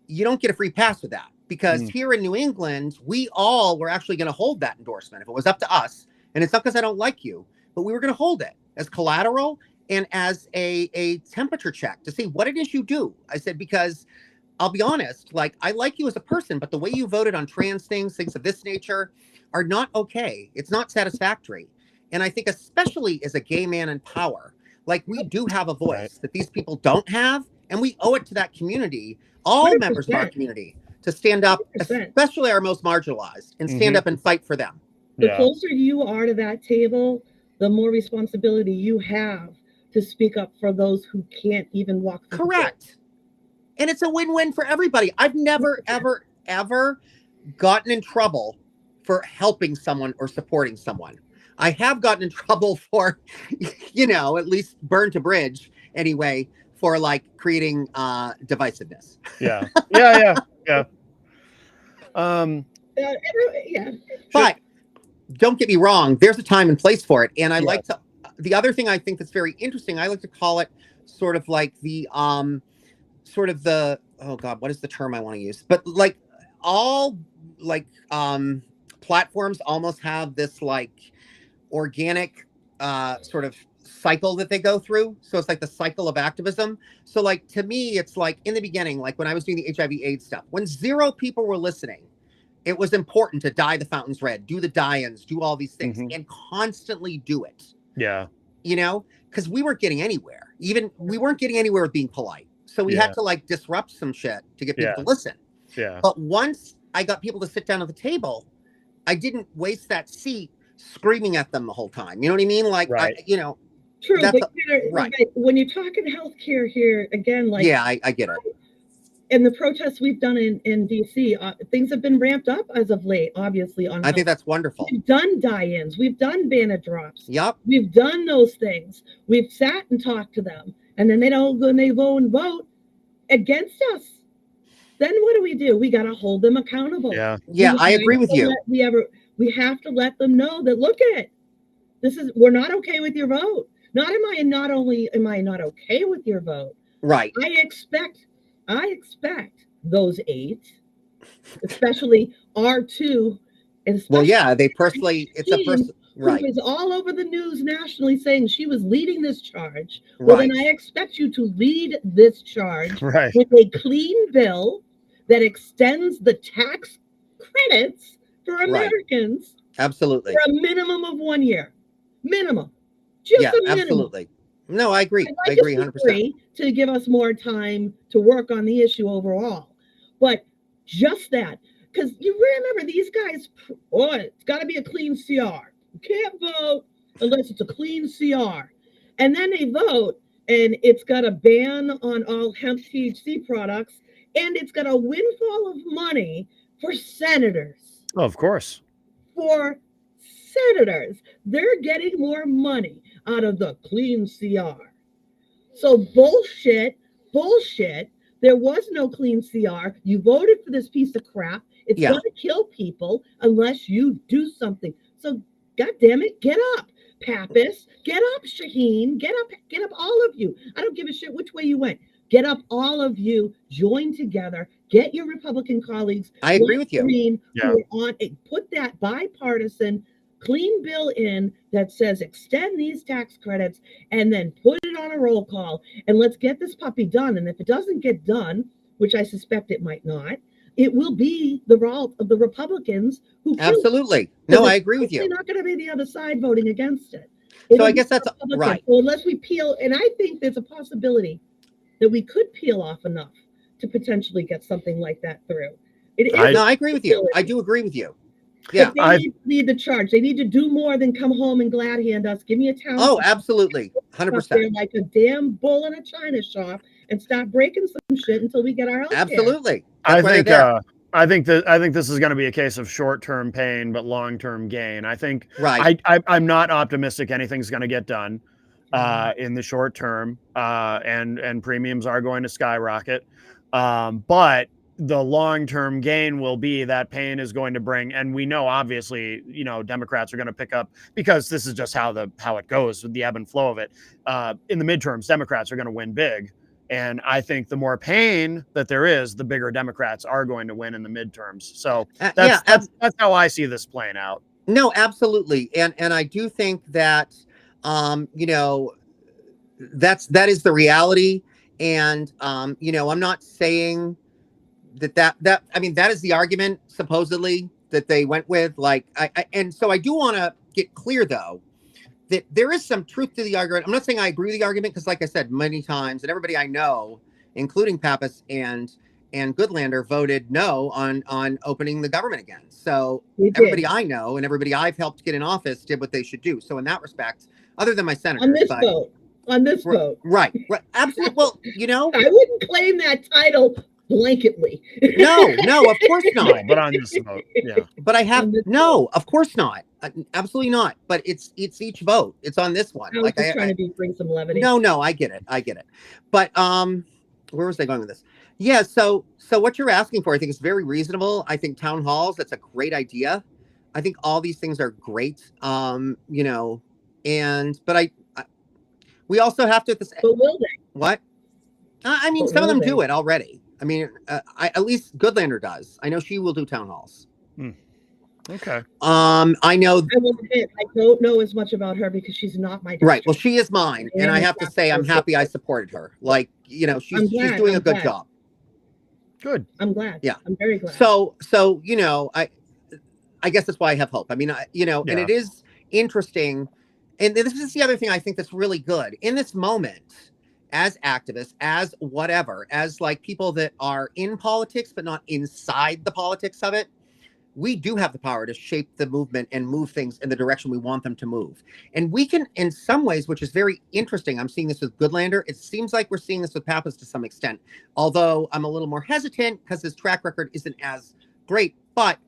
you don't get a free pass with that because here in New England, we all were actually going to hold that endorsement if it was up to us. And it's not because I don't like you, but we were going to hold it as collateral and as a temperature check to see what it is you do. I said, because I'll be honest, like I like you as a person, but the way you voted on trans things of this nature are not okay. It's not satisfactory. And I think especially as a gay man in power, like we do have a voice that these people don't have. And we owe it to that community, all 100%. Members of our community, to stand up, 100%. Especially our most marginalized, and stand up and fight for them. The closer you are to that table, the more responsibility you have to speak up for those who can't even walk through. Correct. And it's a win-win for everybody. I've never, ever, ever gotten in trouble for helping someone or supporting someone. I have gotten in trouble for, at least burn to bridge anyway, for like creating divisiveness. Yeah. But don't get me wrong, there's a time and place for it. And I like to, the other thing I think that's very interesting, I like to call it sort of like the, oh God, what is the term I want to use? But like all like platforms almost have this like organic sort of cycle that they go through. So it's like the cycle of activism. So like to me, it's like in the beginning, like when I was doing the HIV/AIDS stuff, when 0 people were listening, it was important to dye the fountains red, do the die-ins, do all these things, and constantly do it. Yeah. Because we weren't getting anywhere. We weren't getting anywhere with being polite. So we had to like disrupt some shit to get people to listen. Yeah. But once I got people to sit down at the table, I didn't waste that seat screaming at them the whole time. You know what I mean? Like, Right. True, that's but right. when you're talking healthcare here again, like Yeah, I get it. and the protests we've done in DC, things have been ramped up as of late, obviously. I think that's wonderful. We've done die-ins. We've done banner drops. Yep. We've done those things. We've sat and talked to them. And then they don't go and they go and vote against us. Then what do? We got to hold them accountable. Yeah. Yeah, I agree with you. We have to let them know that, look at it. We're not okay with your vote. Not only am I not okay with your vote. Right. I expect those 8, especially R2. Well, yeah, they personally, it's a person, right. Who is all over the news nationally saying she was leading this charge. Well, right. then I expect you to lead this charge Right. with a clean bill that extends the tax credits for Americans. Absolutely. For a minimum of 1 year. Minimum. Just a minimum. Absolutely. No, I agree. I agree 100%. To give us more time to work on the issue overall. But just that, because you remember these guys, it's got to be a clean CR. You can't vote unless it's a clean CR. And then they vote, and it's got a ban on all hemp THC products, and it's got a windfall of money for senators. Oh, of course. For senators, they're getting more money out of the clean CR. So bullshit. There was no clean CR. You voted for this piece of crap. It's going to kill people unless you do something. So, God damn it, get up, Pappas. Get up, Shaheen. Get up, all of you. I don't give a shit which way you went. Get up, all of you. Join together. Get your Republican colleagues. I agree with you. Put that bipartisan clean bill in that says extend these tax credits and then put it on a roll call and let's get this puppy done. And if it doesn't get done, which I suspect it might not, it will be the fault of the Republicans who absolutely. No, I agree with you. They're not going to be the other side voting against it. So I guess that's right. So unless we peel, and I think there's a possibility that we could peel off enough to potentially get something like that through. I agree with you. I do agree with you. Yeah, they need to lead the charge. They need to do more than come home and glad hand us. Give me a town. Oh, absolutely, 100%. Like a damn bull in a china shop, and stop breaking some shit until we get our health. Absolutely. I think this is going to be a case of short-term pain but long-term gain. I think. Right. I'm not optimistic anything's going to get done in the short term, and premiums are going to skyrocket. But the long-term gain will be that pain is going to bring, and we know obviously, Democrats are going to pick up, because this is just how it goes with the ebb and flow of it. In the midterms, Democrats are going to win big. And I think the more pain that there is, the bigger Democrats are going to win in the midterms. So that's how I see this playing out. No, absolutely. And I do think that, that is the reality. And, I'm not saying that is the argument supposedly that they went with. And so I do want to get clear, though, that there is some truth to the argument. I'm not saying I agree with the argument, because like I said many times, and everybody I know, including Pappas and Goodlander, voted no on opening the government again. So everybody I know and everybody I've helped get in office did what they should do. So in that respect, other than my senators. On this vote. Right. Absolutely. Well, I wouldn't claim that title blanketly. No, of course not. But on this vote, yeah. But I have of course not. Absolutely not. But it's each vote. It's on this one. I was just trying to bring some levity. No, I get it. But where was I going with this? Yeah. So what you're asking for, I think, is very reasonable. I think town halls, that's a great idea. I think all these things are great. But we also have to. But will they? What? I mean, some of them do it already. I mean, at least Goodlander does. I know she will do town halls. Okay. I know. I don't know as much about her because she's not my district. Right. Well, she is mine, and I have to say, I'm happy I supported her. She's doing a good job. Good. I'm glad. Yeah. I'm very glad. So I guess that's why I have hope. I mean, and it is interesting, and this is the other thing I think that's really good in this moment. as activists, as whatever, as like people that are in politics, but not inside the politics of it, we do have the power to shape the movement and move things in the direction we want them to move. And we can, in some ways, which is very interesting. I'm seeing this with Goodlander. It seems like we're seeing this with Pappas to some extent, although I'm a little more hesitant because his track record isn't as great, but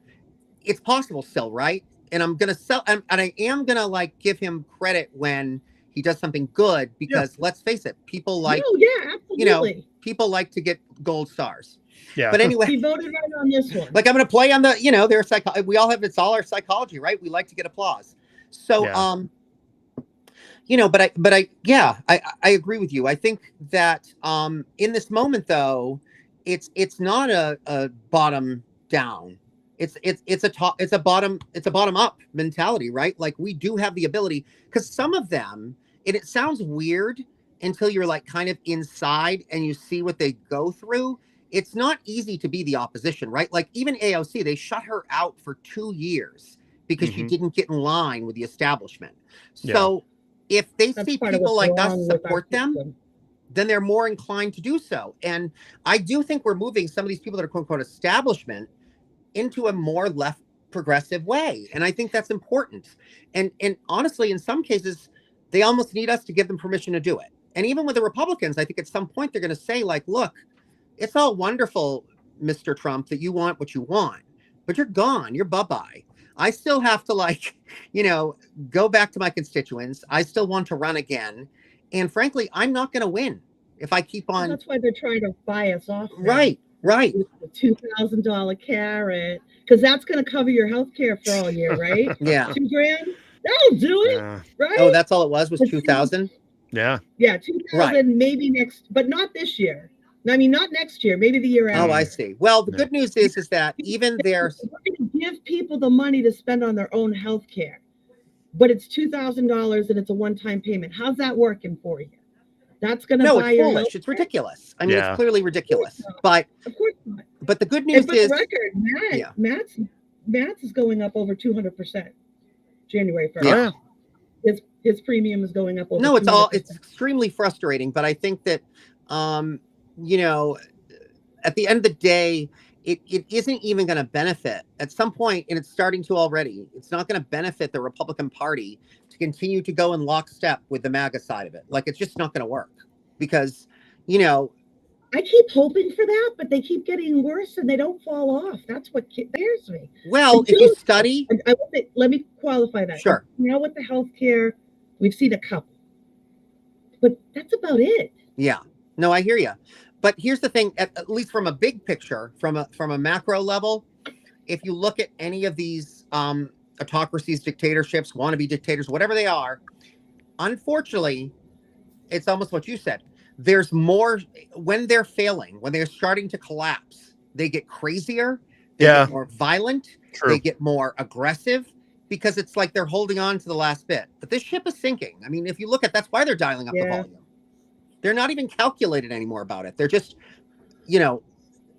it's possible still, right? And I'm going to and I am going to like give him credit when he does something good, because let's face it, people like, absolutely. People like to get gold stars. Yeah. But anyway, he voted right on this one. like I'm going to play on the, their we all have, it's all our psychology, right? We like to get applause. So, but I agree with you. I think that in this moment though, it's not a bottom down. It's a bottom up mentality, right? Like we do have the ability, because some of them, and it sounds weird until you're like kind of inside and you see what they go through. It's not easy to be the opposition, right? Like even AOC, they shut her out for 2 years because she didn't get in line with the establishment. So if they see people like us support them, then they're more inclined to do so. And I do think we're moving some of these people that are quote unquote establishment into a more left progressive way. And I think that's important. And honestly, in some cases, they almost need us to give them permission to do it. And even with the Republicans, I think at some point they're going to say like, look, it's all wonderful, Mr. Trump, that you want what you want, but you're gone. You're bye-bye. I still have to go back to my constituents. I still want to run again. And frankly, I'm not going to win if I keep on. Well, that's why they're trying to buy us off. Right. With the $2,000 carrot, because that's going to cover your health care for all year, right? Yeah. $2,000, that'll do it, right? Oh, that's all it was 2,000? Yeah. Yeah, 2,000 maybe next, but not this year. I mean, not next year, maybe the year after. Oh, I see. Well, the good news is that even there's... We're going to give people the money to spend on their own health care, but it's $2,000 and it's a one-time payment. How's that working for you? That's going to buy it's your foolish. It's ridiculous. I mean, it's clearly ridiculous. But of course not. But the good news is, the record, Matt's is going up over 200% January 1st. Yeah. His premium is going up over. No, 200%. it's extremely frustrating. But I think that, at the end of the day, it isn't even going to benefit at some point, and it's starting to already. It's not going to benefit the Republican Party to continue to go in lockstep with the MAGA side of it. Like, it's just not going to work because, I keep hoping for that, but they keep getting worse and they don't fall off. That's what scares me. Well, if you study, let me qualify that. Sure. Now with the healthcare, we've seen a couple, but that's about it. Yeah. No, I hear you. But here's the thing, at least from a big picture, from a macro level, if you look at any of these autocracies, dictatorships, wannabe dictators, whatever they are, unfortunately, it's almost what you said. There's more when they're failing, when they're starting to collapse, they get crazier, they get more violent, they get more aggressive, because it's like they're holding on to the last bit. But this ship is sinking. I mean, if you look at, that's why they're dialing up the volume. They're not even calculated anymore about it. They're just,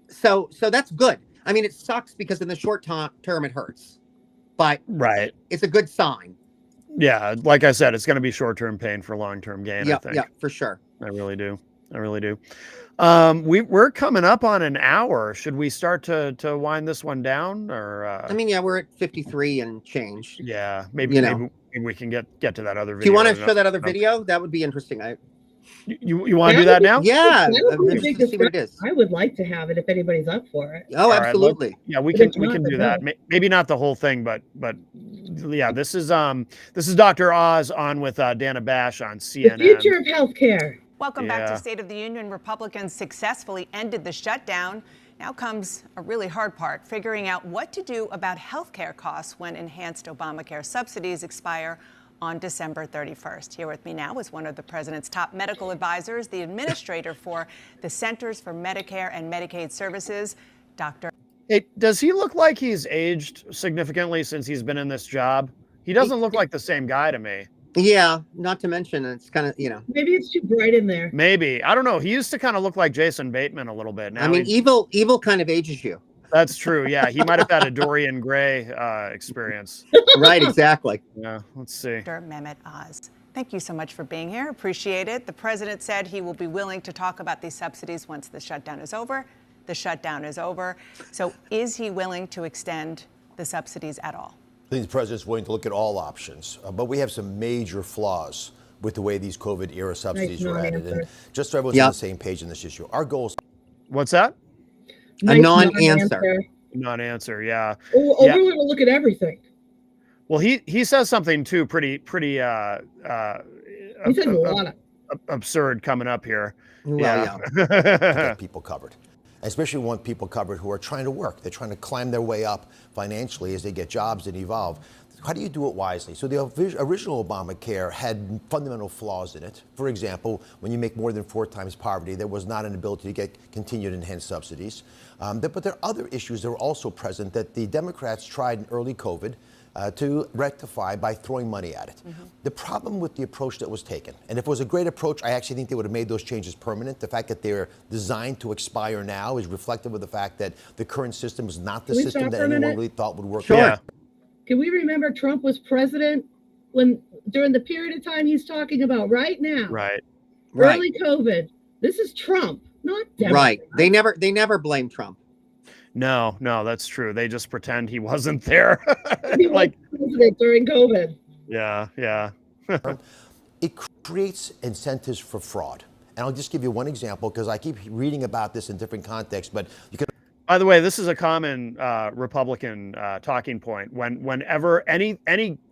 so that's good. I mean, it sucks because in the short term it hurts, but it's a good sign. Yeah, like I said, it's going to be short-term pain for long-term gain. I think. Yeah, for sure. I really do. We're coming up on an hour. Should we start to wind this one down, or? I mean, we're at 53 and change. Yeah, maybe we can get to that other video. Do you want to show that other video? That would be interesting. You want to do that now? Yeah, see what it is. I would like to have it if anybody's up for it. Oh, absolutely. We can do that. Maybe not the whole thing, but yeah, this is Dr. Oz on with Dana Bash on CNN. The future of healthcare. Welcome back to State of the Union. Republicans successfully ended the shutdown. Now comes a really hard part, figuring out what to do about healthcare costs when enhanced Obamacare subsidies expire on December 31st. Here with me now is one of the president's top medical advisors, the administrator for the Centers for Medicare and Medicaid Services, Dr. Hey, does he look like he's aged significantly since he's been in this job? He doesn't look like the same guy to me. Yeah, not to mention it's kind of, Maybe it's too bright in there. Maybe. I don't know. He used to kind of look like Jason Bateman a little bit. Now, I mean, evil kind of ages you. That's true. Yeah, he might have had a Dorian Gray experience. Right, exactly. Yeah, let's see. Dr. Mehmet Oz. Thank you so much for being here. Appreciate it. The president said he will be willing to talk about these subsidies once the shutdown is over. The shutdown is over. So is he willing to extend the subsidies at all? I think the president's willing to look at all options, but we have some major flaws with the way these COVID-era subsidies were added. And just so everyone's on the same page in this issue, our goal is... What's that? A non-answer. Non-answer, yeah. Oh, we're going to look at everything. Well, he says something too pretty He says a lot of absurd coming up here. Well, get people covered. I especially want people covered who are trying to work. They're trying to climb their way up financially as they get jobs and evolve. How do you do it wisely? So the original Obamacare had fundamental flaws in it. For example, when you make more than 4 times poverty, there was not an ability to get continued enhanced subsidies. But there are other issues that were also present that the Democrats tried in early COVID to rectify by throwing money at it. The problem with the approach that was taken, and if it was a great approach, I actually think they would have made those changes permanent. The fact that they're designed to expire now is reflective of the fact that the current system is not the system that anyone really thought would work. Sure. Yeah. Can we remember Trump was president when during the period of time he's talking about right now? Right. Early COVID. This is Trump, not Democrats. Right. They never blame Trump. No, that's true. They just pretend he wasn't there. He was president during COVID. Yeah. It creates incentives for fraud. And I'll just give you one example because I keep reading about this in different contexts, but you can... By the way, this is a common Republican talking point. Whenever any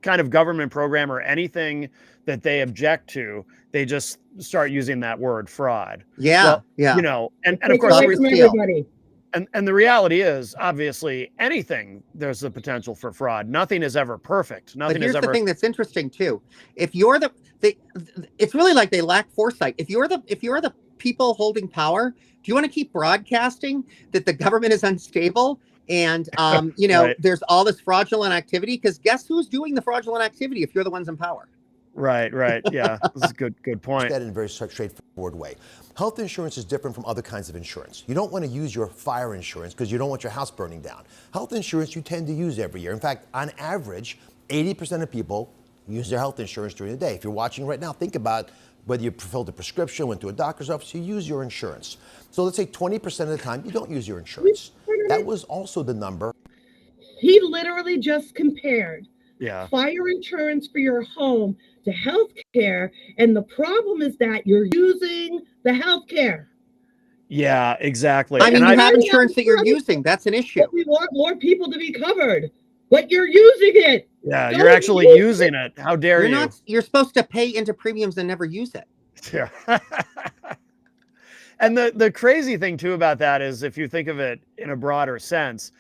kind of government program or anything that they object to, they just start using that word fraud. Yeah, well, yeah. You know, and of course, Everybody. and the reality is, obviously, anything there's the potential for fraud. Nothing is ever perfect. Nothing But here's is ever. the thing that's interesting too. If you're it's really like they lack foresight. If you're the people holding power, do you want to keep broadcasting that the government is unstable and Right. there's all this fraudulent activity? Because guess who's doing the fraudulent activity if you're the ones in power? Right. Yeah, this is a good point. That in a very straightforward way. Health insurance is different from other kinds of insurance. You don't want to use your fire insurance because you don't want your house burning down. Health insurance you tend to use every year. In fact, on average, 80% of people use their health insurance during the day. If you're watching right now, think about whether you filled a prescription, went to a doctor's office, you use your insurance. So let's say 20% of the time you don't use your insurance. That was also the number. He literally just compared fire insurance for your home to health care. And the problem is that you're using the health care. Yeah, exactly. I mean, And you have insurance that you're using. That's an issue. We want more people to be covered, but you're using it. Yeah, Don't you're actually use using it. How dare you? You're supposed to pay into premiums and never use it. Yeah. And the crazy thing too about that is if you think of it in a broader sense,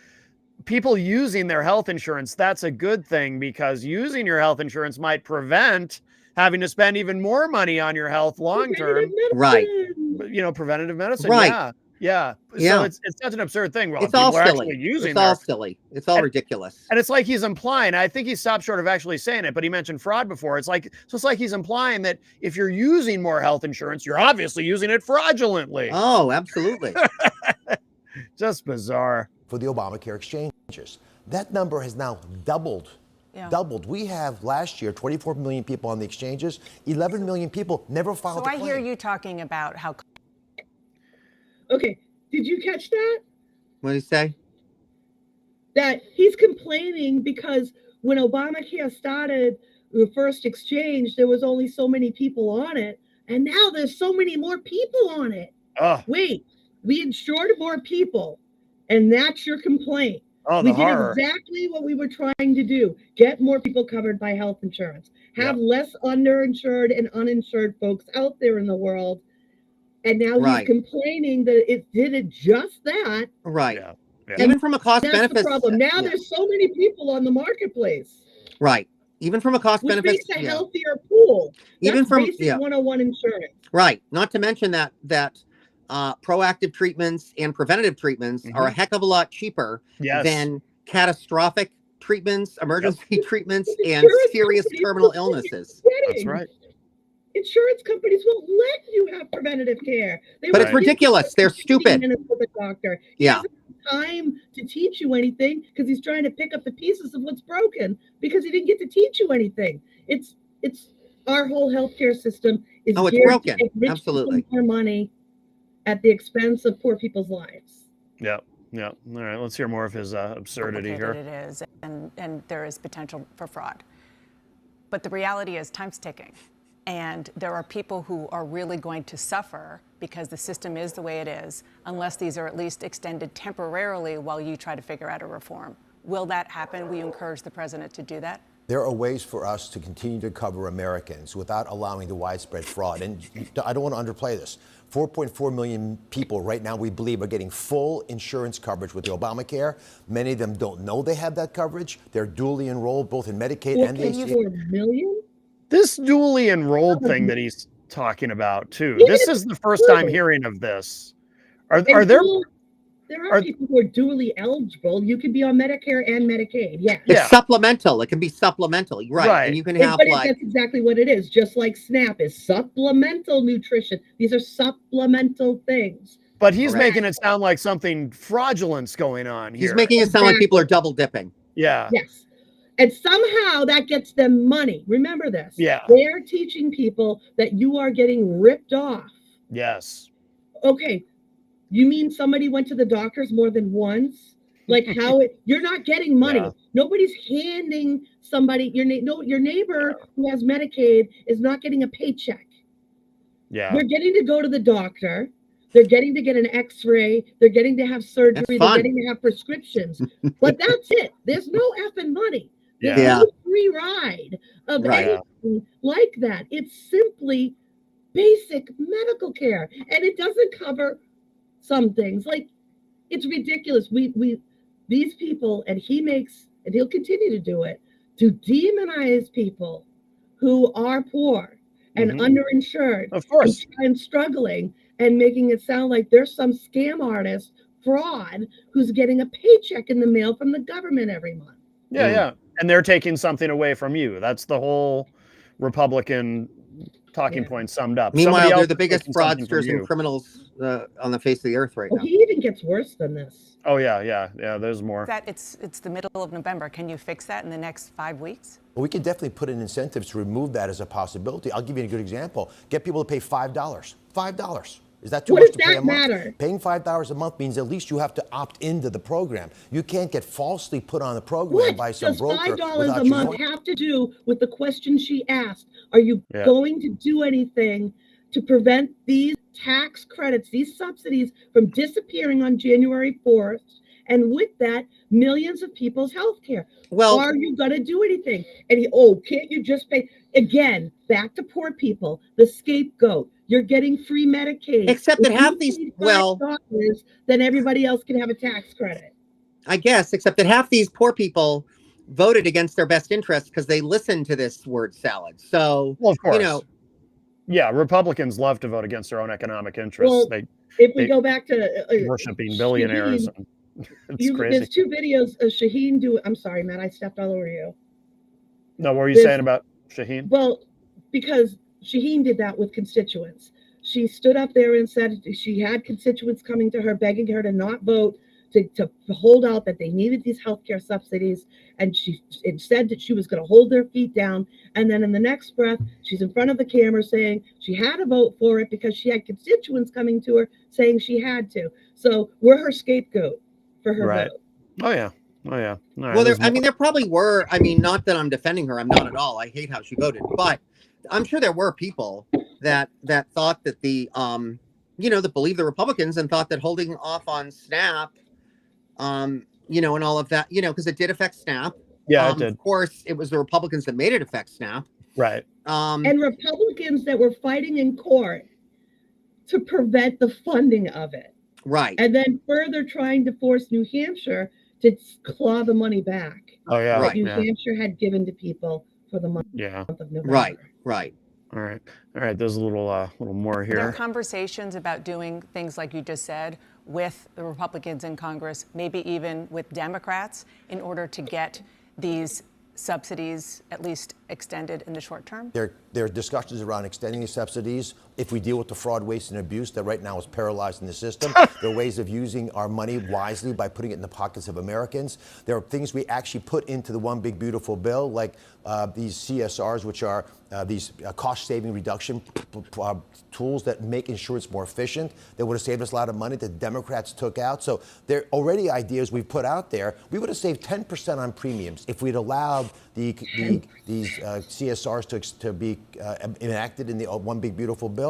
people using their health insurance, that's a good thing because using your health insurance might prevent having to spend even more money on your health long term. Right. Preventative medicine. Right. Yeah. So it's such an absurd thing. Well, It's all people are silly. actually using It's all their, silly. It's all ridiculous. and it's like he's implying, I think he stopped short of actually saying it, but he mentioned fraud before. It's like he's implying that if you're using more health insurance, you're obviously using it fraudulently. Oh, absolutely. Just bizarre. For the Obamacare exchanges. That number has now doubled. Yeah. Doubled. We have last year 24 million people on the exchanges. 11 million people never filed So a I claim. hear you talking about how... Okay. Did you catch that? What do you say? That he's complaining because when Obamacare started the first exchange, there was only so many people on it. And now there's so many more people on it. Oh, Wait, we insured more people. And that's your complaint. the We did horror. exactly what we were trying to do. Get more people covered by health insurance. Have less underinsured and uninsured folks out there in the world. And now he's complaining that it did just that. Right. Yeah. Even from a cost That's benefit. the problem. Now there's so many people on the marketplace. Right. Even from a cost Which benefit. makes a healthier pool. Even That's from basic 101 insurance. Right. Not to mention that proactive treatments and preventative treatments are a heck of a lot cheaper than catastrophic treatments, emergency treatments, and serious terminal illnesses. That's right. Insurance companies won't let you have preventative care. But it's ridiculous. They're stupid. With a doctor. Yeah. He doesn't have time to teach you anything because he's trying to pick up the pieces of what's broken because he didn't get to teach you anything. It's our whole healthcare system is Oh, it's geared broken. to give rich Absolutely. people more money at the expense of poor people's lives. Yeah. Yeah. All right. Let's hear more of his absurdity here. It is, and there is potential for fraud. But the reality is time's ticking. And there are people who are really going to suffer because the system is the way it is, unless these are at least extended temporarily while you try to figure out a reform. Will that happen? Will you encourage the president to do that? There are ways for us to continue to cover Americans without allowing the widespread fraud. And I don't want to underplay this. 4.4 million people right now, we believe, are getting full insurance coverage with the Obamacare. Many of them don't know they have that coverage. They're duly enrolled both in Medicaid and the ACA. 4 million? This duly enrolled thing that he's talking about too. Yeah, This is the first time hearing of this. Are And there? there are people who are duly eligible. You can be on Medicare and Medicaid. Yeah. It's supplemental. It can be supplemental, right? Right. And you can have That's exactly what it is. Just like SNAP is supplemental nutrition. These are supplemental things. But he's making it sound like something fraudulent's going on here. He's making it sound like people are double dipping. Yeah. Yes. And somehow that gets them money. Remember this. Yeah. They're teaching people that you are getting ripped off. Yes. Okay. You mean somebody went to the doctors more than once? Like how you're not getting money. Yeah. Nobody's handing somebody your neighbor who has Medicaid is not getting a paycheck. Yeah. They're getting to go to the doctor. They're getting to get an x-ray. They're getting to have surgery. They're getting to have prescriptions. But that's it. There's no effing money. There's no free ride of anything like that. It's simply basic medical care. And it doesn't cover some things. Like, it's ridiculous. These people, and he'll continue to do it, to demonize people who are poor and underinsured, of course, and struggling, and making it sound like there's some scam artist fraud who's getting a paycheck in the mail from the government every month. Yeah, yeah. And they're taking something away from you. That's the whole Republican talking point summed up. Meanwhile, they're the biggest fraudsters and criminals on the face of the earth right now. He even gets worse than this. Oh yeah. There's more. It's the middle of November. Can you fix that in the next 5 weeks? Well, we can definitely put in incentives to remove that as a possibility. I'll give you a good example. Get people to pay $5. $5. Is that too much to pay a month? Matter? Paying $5 a month means at least you have to opt into the program. You can't get falsely put on the program by some broker. What does $5 a month have to do with the question she asked? Are you going to do anything to prevent these tax credits, these subsidies from disappearing on January 4th? And with that, millions of people's health care. Well, are you going to do anything? And can't you just pay? Again, back to poor people, the scapegoat. You're getting free Medicaid. Except that half these, then everybody else can have a tax credit. I guess, except that half these poor people voted against their best interest because they listened to this word salad. So, well, of course. Yeah, Republicans love to vote against their own economic interests. Well, if we go back to worshiping billionaires. It's crazy. There's 2 videos of Shaheen I'm sorry, Matt, I stepped all over you. No, what were you saying about Shaheen? Well, because Shaheen did that with constituents. She stood up there and said she had constituents coming to her, begging her to not vote, to hold out that they needed these healthcare subsidies. And she said that she was going to hold their feet down. And then in the next breath, she's in front of the camera saying she had to vote for it because she had constituents coming to her saying she had to. So we're her scapegoat for her vote. Oh, yeah. All right, well, there probably were. I mean, not that I'm defending her. I'm not at all. I hate how she voted. But I'm sure there were people that thought that that believed the Republicans and thought that holding off on SNAP, and all of that, because it did affect SNAP. Yeah, it did. Of course, it was the Republicans that made it affect SNAP. Right. And Republicans that were fighting in court to prevent the funding of it. Right. And then further trying to force New Hampshire to claw the money back. Oh, yeah. That New Hampshire had given to people for the month of November. Right. All right. There's a little more here. There are conversations about doing things like you just said with the Republicans in Congress, maybe even with Democrats, in order to get these subsidies at least extended in the short term? There are discussions around extending the subsidies. If we deal with the fraud, waste, and abuse that right now is paralyzed in the system, there are ways of using our money wisely by putting it in the pockets of Americans. There are things we actually put into the One Big Beautiful Bill, like these CSRs, which are these cost-saving reduction tools that make insurance more efficient. That would have saved us a lot of money that the Democrats took out. So there are already ideas we've put out there. We would have saved 10% on premiums if we'd allowed these CSRs to be enacted in the One Big Beautiful Bill.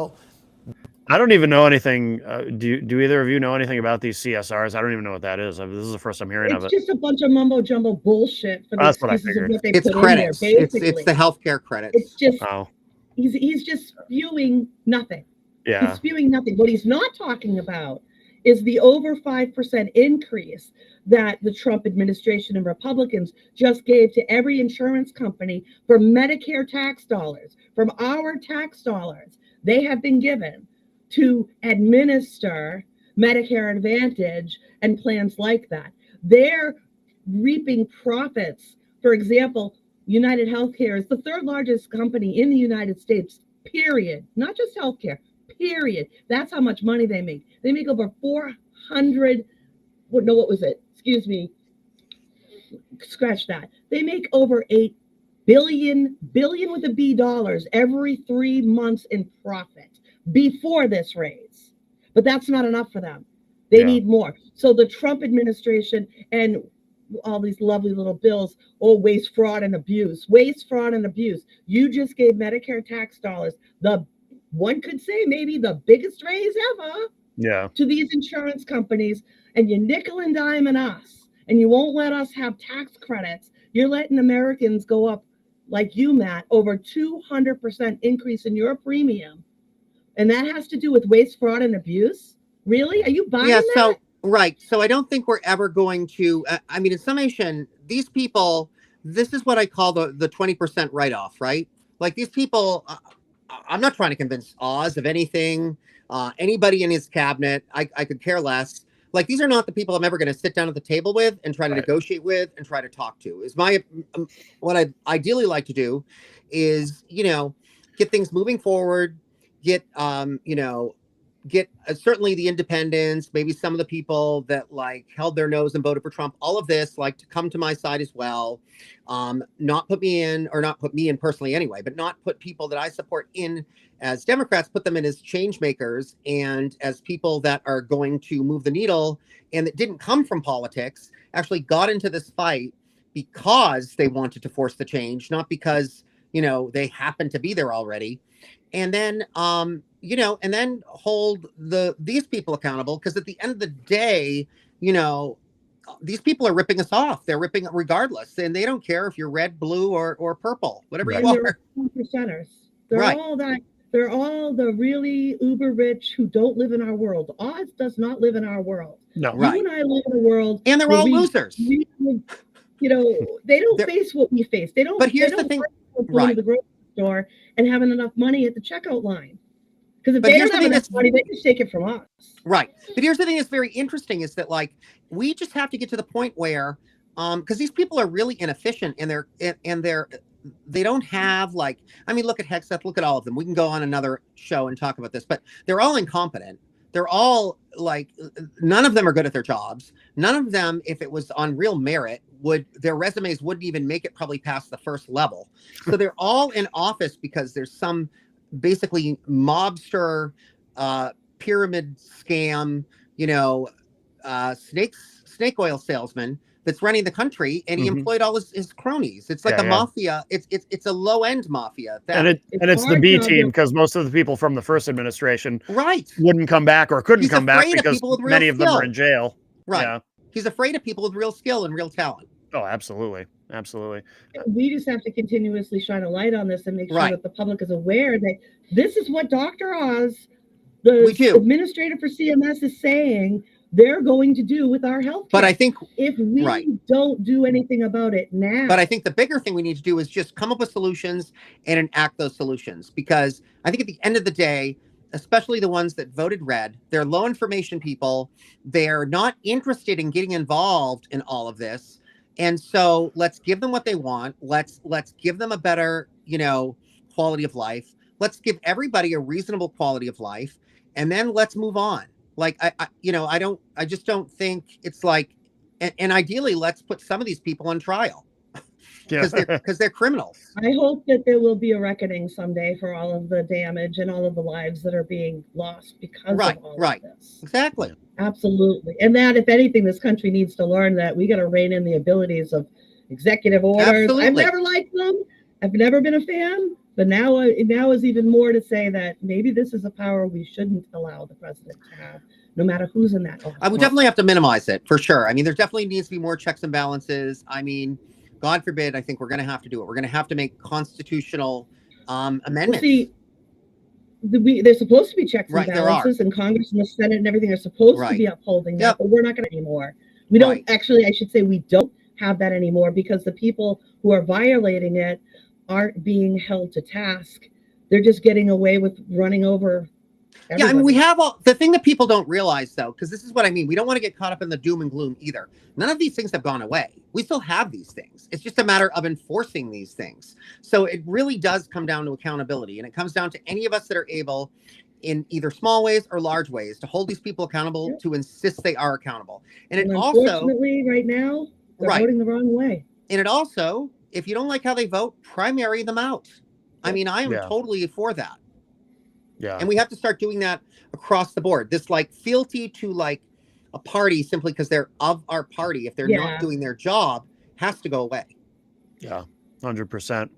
I don't even know anything. Do either of you know anything about these CSRs? I don't even know what that is. This is the first I'm hearing of it. It's just a bunch of mumbo jumbo bullshit for the That's what I excuses of figured. what they It's put credits. in there. Basically, It's the healthcare credits. It's just Oh, he's just spewing nothing. He's yeah. spewing nothing. What he's not talking about is the over 5% increase that the Trump administration and Republicans just gave to every insurance company for Medicare tax dollars, from our tax dollars. They have been given to administer Medicare Advantage and plans like that. They're reaping profits. For example, United Healthcare is the third largest company in the United States, period. Not just healthcare, period. That's how much money they make. They make over 400, no, what was it? Excuse me. Scratch that. They make over $8 billion with a B dollars every 3 months in profit before this raise. But that's not enough for them. They need more. So the Trump administration and all these lovely little bills, waste, fraud, and abuse. Waste, fraud, and abuse. You just gave Medicare tax dollars, one could say maybe the biggest raise ever, to these insurance companies, and you nickel and dime us, and you won't let us have tax credits. You're letting Americans go up, like you, Matt, over 200% increase in your premium. And that has to do with waste, fraud, and abuse? Really? Are you buying that? Right. So I don't think we're ever going to, I mean, in summation, these people, this is what I call the 20% write-off, right? Like these people, I'm not trying to convince Oz of anything, anybody in his cabinet. I could care less. Like, these are not the people I'm ever going to sit down at the table with and try to negotiate with and try to talk to. Is my, what I'd ideally like to do is, get things moving forward, get certainly the independents, maybe some of the people that held their nose and voted for Trump, all of this, to come to my side as well. Not put me in personally anyway, but not put people that I support in as Democrats, put them in as change makers and as people that are going to move the needle and that didn't come from politics, actually got into this fight because they wanted to force the change, not because, they happen to be there already. And then, and then hold these people accountable, because at the end of the day, these people are ripping us off. They're ripping regardless, and they don't care if you're red, blue, or purple, whatever you are. Percenters. They're all the really uber rich who don't live in our world. Oz does not live in our world. No, you and I live in a world, and they're all losers. They don't face what we face. They don't. But here's the thing. Going to the grocery store and having enough money at the checkout line. Because if they don't have enough money, they just take it from us. Right. But here's the thing that's very interesting is that we just have to get to the point where because these people are really inefficient and they don't have look at Hexeth, look at all of them. We can go on another show and talk about this, but they're all incompetent. They're all none of them are good at their jobs. None of them, if it was on real merit, their resumes wouldn't even make it probably past the first level. So they're all in office because there's some basically mobster pyramid scam, snake oil salesman that's running the country, and he employed all his cronies. It's like a mafia. It's a low end mafia. And it's the B team, because most of the people from the first administration wouldn't come back or couldn't come back because many of them are in jail. Right. Yeah. He's afraid of people with real skill and real talent. Oh, absolutely. Absolutely. We just have to continuously shine a light on this and make sure that the public is aware that this is what Dr. Oz, the administrator for CMS, is saying they're going to do with our health care. But I think if we don't do anything about it now. But I think the bigger thing we need to do is just come up with solutions and enact those solutions. Because I think at the end of the day, especially the ones that voted red, they're low information people. They're not interested in getting involved in all of this. And so let's give them what they want. Let's give them a better, quality of life. Let's give everybody a reasonable quality of life, and then let's move on. Like I just don't think it's like, and ideally, let's put some of these people on trial Yeah. because they're criminals. I hope that there will be a reckoning someday for all of the damage and all of the lives that are being lost because of all of this. Exactly. Absolutely. And that, if anything, this country needs to learn that we got to rein in the abilities of executive orders. Absolutely. I've never liked them. I've never been a fan. But now is even more to say that maybe this is a power we shouldn't allow the president to have, no matter who's in that office. I would definitely have to minimize it for sure. I mean, there definitely needs to be more checks and balances. I mean, God forbid, I think we're going to have to do it. We're going to have to make constitutional amendments. Well, see, there's supposed to be checks and balances, and Congress and the Senate and everything are supposed to be upholding that, but we're not going to anymore. We don't actually, I should say, we don't have that anymore because the people who are violating it aren't being held to task. They're just getting away with running over everybody. Yeah, I mean, we have the thing that people don't realize, though, because this is what I mean. We don't want to get caught up in the doom and gloom either. None of these things have gone away. We still have these things. It's just a matter of enforcing these things. So it really does come down to accountability. And it comes down to any of us that are able, in either small ways or large ways, to hold these people accountable, to insist they are accountable. And it also, unfortunately, right now, they're voting the wrong way. And it also, if you don't like how they vote, primary them out. I mean, I am totally for that. Yeah. And we have to start doing that across the board. This like fealty to like a party simply because they're of our party, if they're not doing their job, has to go away. Yeah, 100%.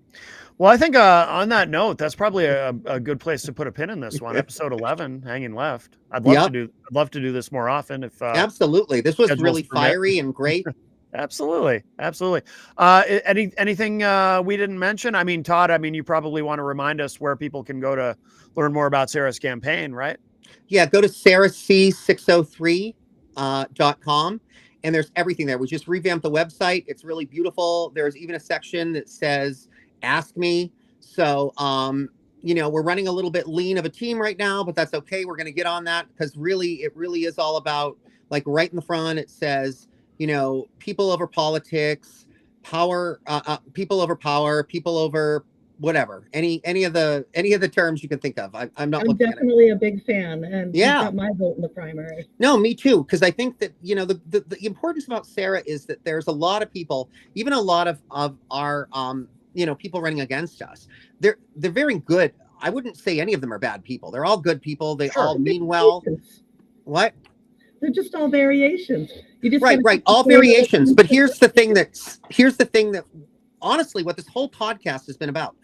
Well, I think on that note, that's probably a good place to put a pin in this one. Episode 11, hanging left. I'd love to do this more often. If absolutely, this was really fiery and great. Absolutely. Anything we didn't mention? I mean, Todd, you probably want to remind us where people can go to learn more about Sarah's campaign, right? Yeah, go to sarahc603.com and there's everything there. We just revamped the website. It's really beautiful. There's even a section that says Ask Me. So, we're running a little bit lean of a team right now, but that's okay. We're going to get on that because it really is all about, like, right in the front, it says, people over politics, power, people over power, people over whatever, any of the terms you can think of. I'm definitely a big fan, and you got my vote in the primary. No, me too, because I think that the importance about Sarah is that there's a lot of people, even a lot of our people running against us. They're very good. I wouldn't say any of them are bad people. They're all good people. They all mean well. What? They're just all variations. You just right, all variations. But here's the thing that honestly, what this whole podcast has been about.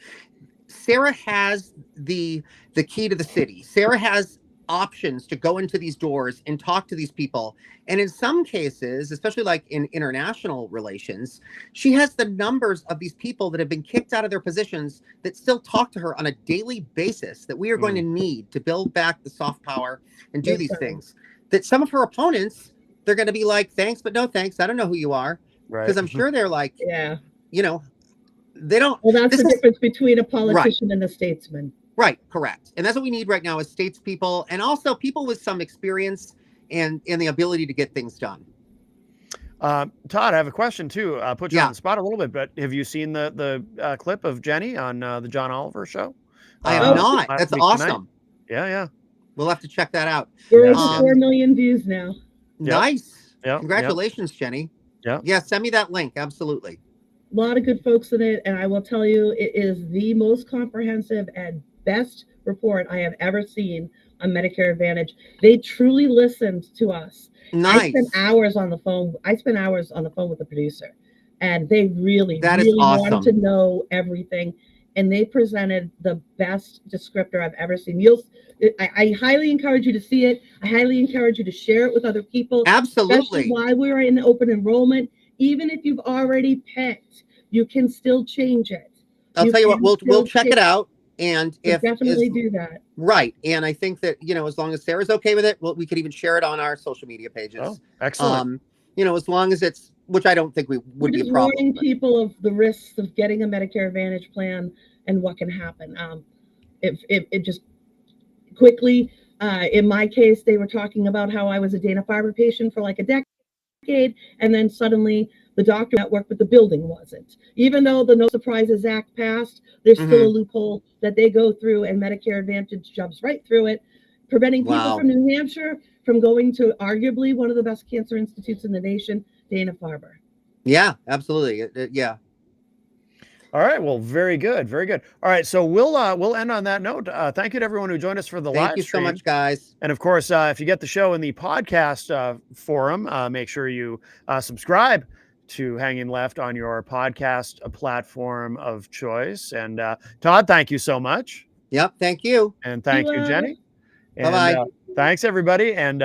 Sarah has the key to the city. Sarah has options to go into these doors and talk to these people. And in some cases, especially like in international relations, she has the numbers of these people that have been kicked out of their positions that still talk to her on a daily basis that we are going to need to build back the soft power and do these things. That some of her opponents, they're going to be like, thanks, but no thanks. I don't know who you are. Because I'm sure they're like, they don't. Well, that's the difference between a politician and a statesman. Right, correct. And that's what we need right now is statespeople and also people with some experience and the ability to get things done. Todd, I have a question too. Put you on the spot a little bit, but have you seen the clip of Jenny on the John Oliver show? I have not. That's awesome. Yeah. We'll have to check that out. We're over 4 million views now. Nice. Yeah. Congratulations, Jenny. Yeah. Send me that link. Absolutely. A lot of good folks in it, and I will tell you, it is the most comprehensive and best report I have ever seen on Medicare Advantage. They truly listened to us. Nice. I spent hours on the phone. With the producer, and they really awesome. wanted to know everything. And they presented the best descriptor I've ever seen. I highly encourage you to see it. I highly encourage you to share it with other people. Absolutely. Especially while we're in open enrollment. Even if you've already picked, you can still change it. I'll tell you what, we'll check it out. And definitely do that. Right. And I think that, as long as Sarah's okay with it, we could even share it on our social media pages. Oh, excellent. As long as it's, which I don't think would be a problem. Warning people of the risks of getting a Medicare Advantage plan and what can happen. It just quickly, in my case, they were talking about how I was a Dana-Farber patient for like a decade, and then suddenly The doctor network, but the building wasn't. Even though the No Surprises Act passed, there's still a loophole that they go through, and Medicare Advantage jumps right through it, preventing people Wow. from New Hampshire from going to arguably one of the best cancer institutes in the nation, Dana-Farber. Yeah, absolutely. Yeah. All right. Well, very good. Very good. All right. So we'll end on that note. Thank you to everyone who joined us for the live Thank you so stream. much, guys. And of course, if you get the show in the podcast forum, make sure you subscribe to Hanging Left on your podcast platform of choice. And Todd, thank you so much. Yep. Thank you. And thank you, Jenny. And Bye-bye. thanks, everybody. And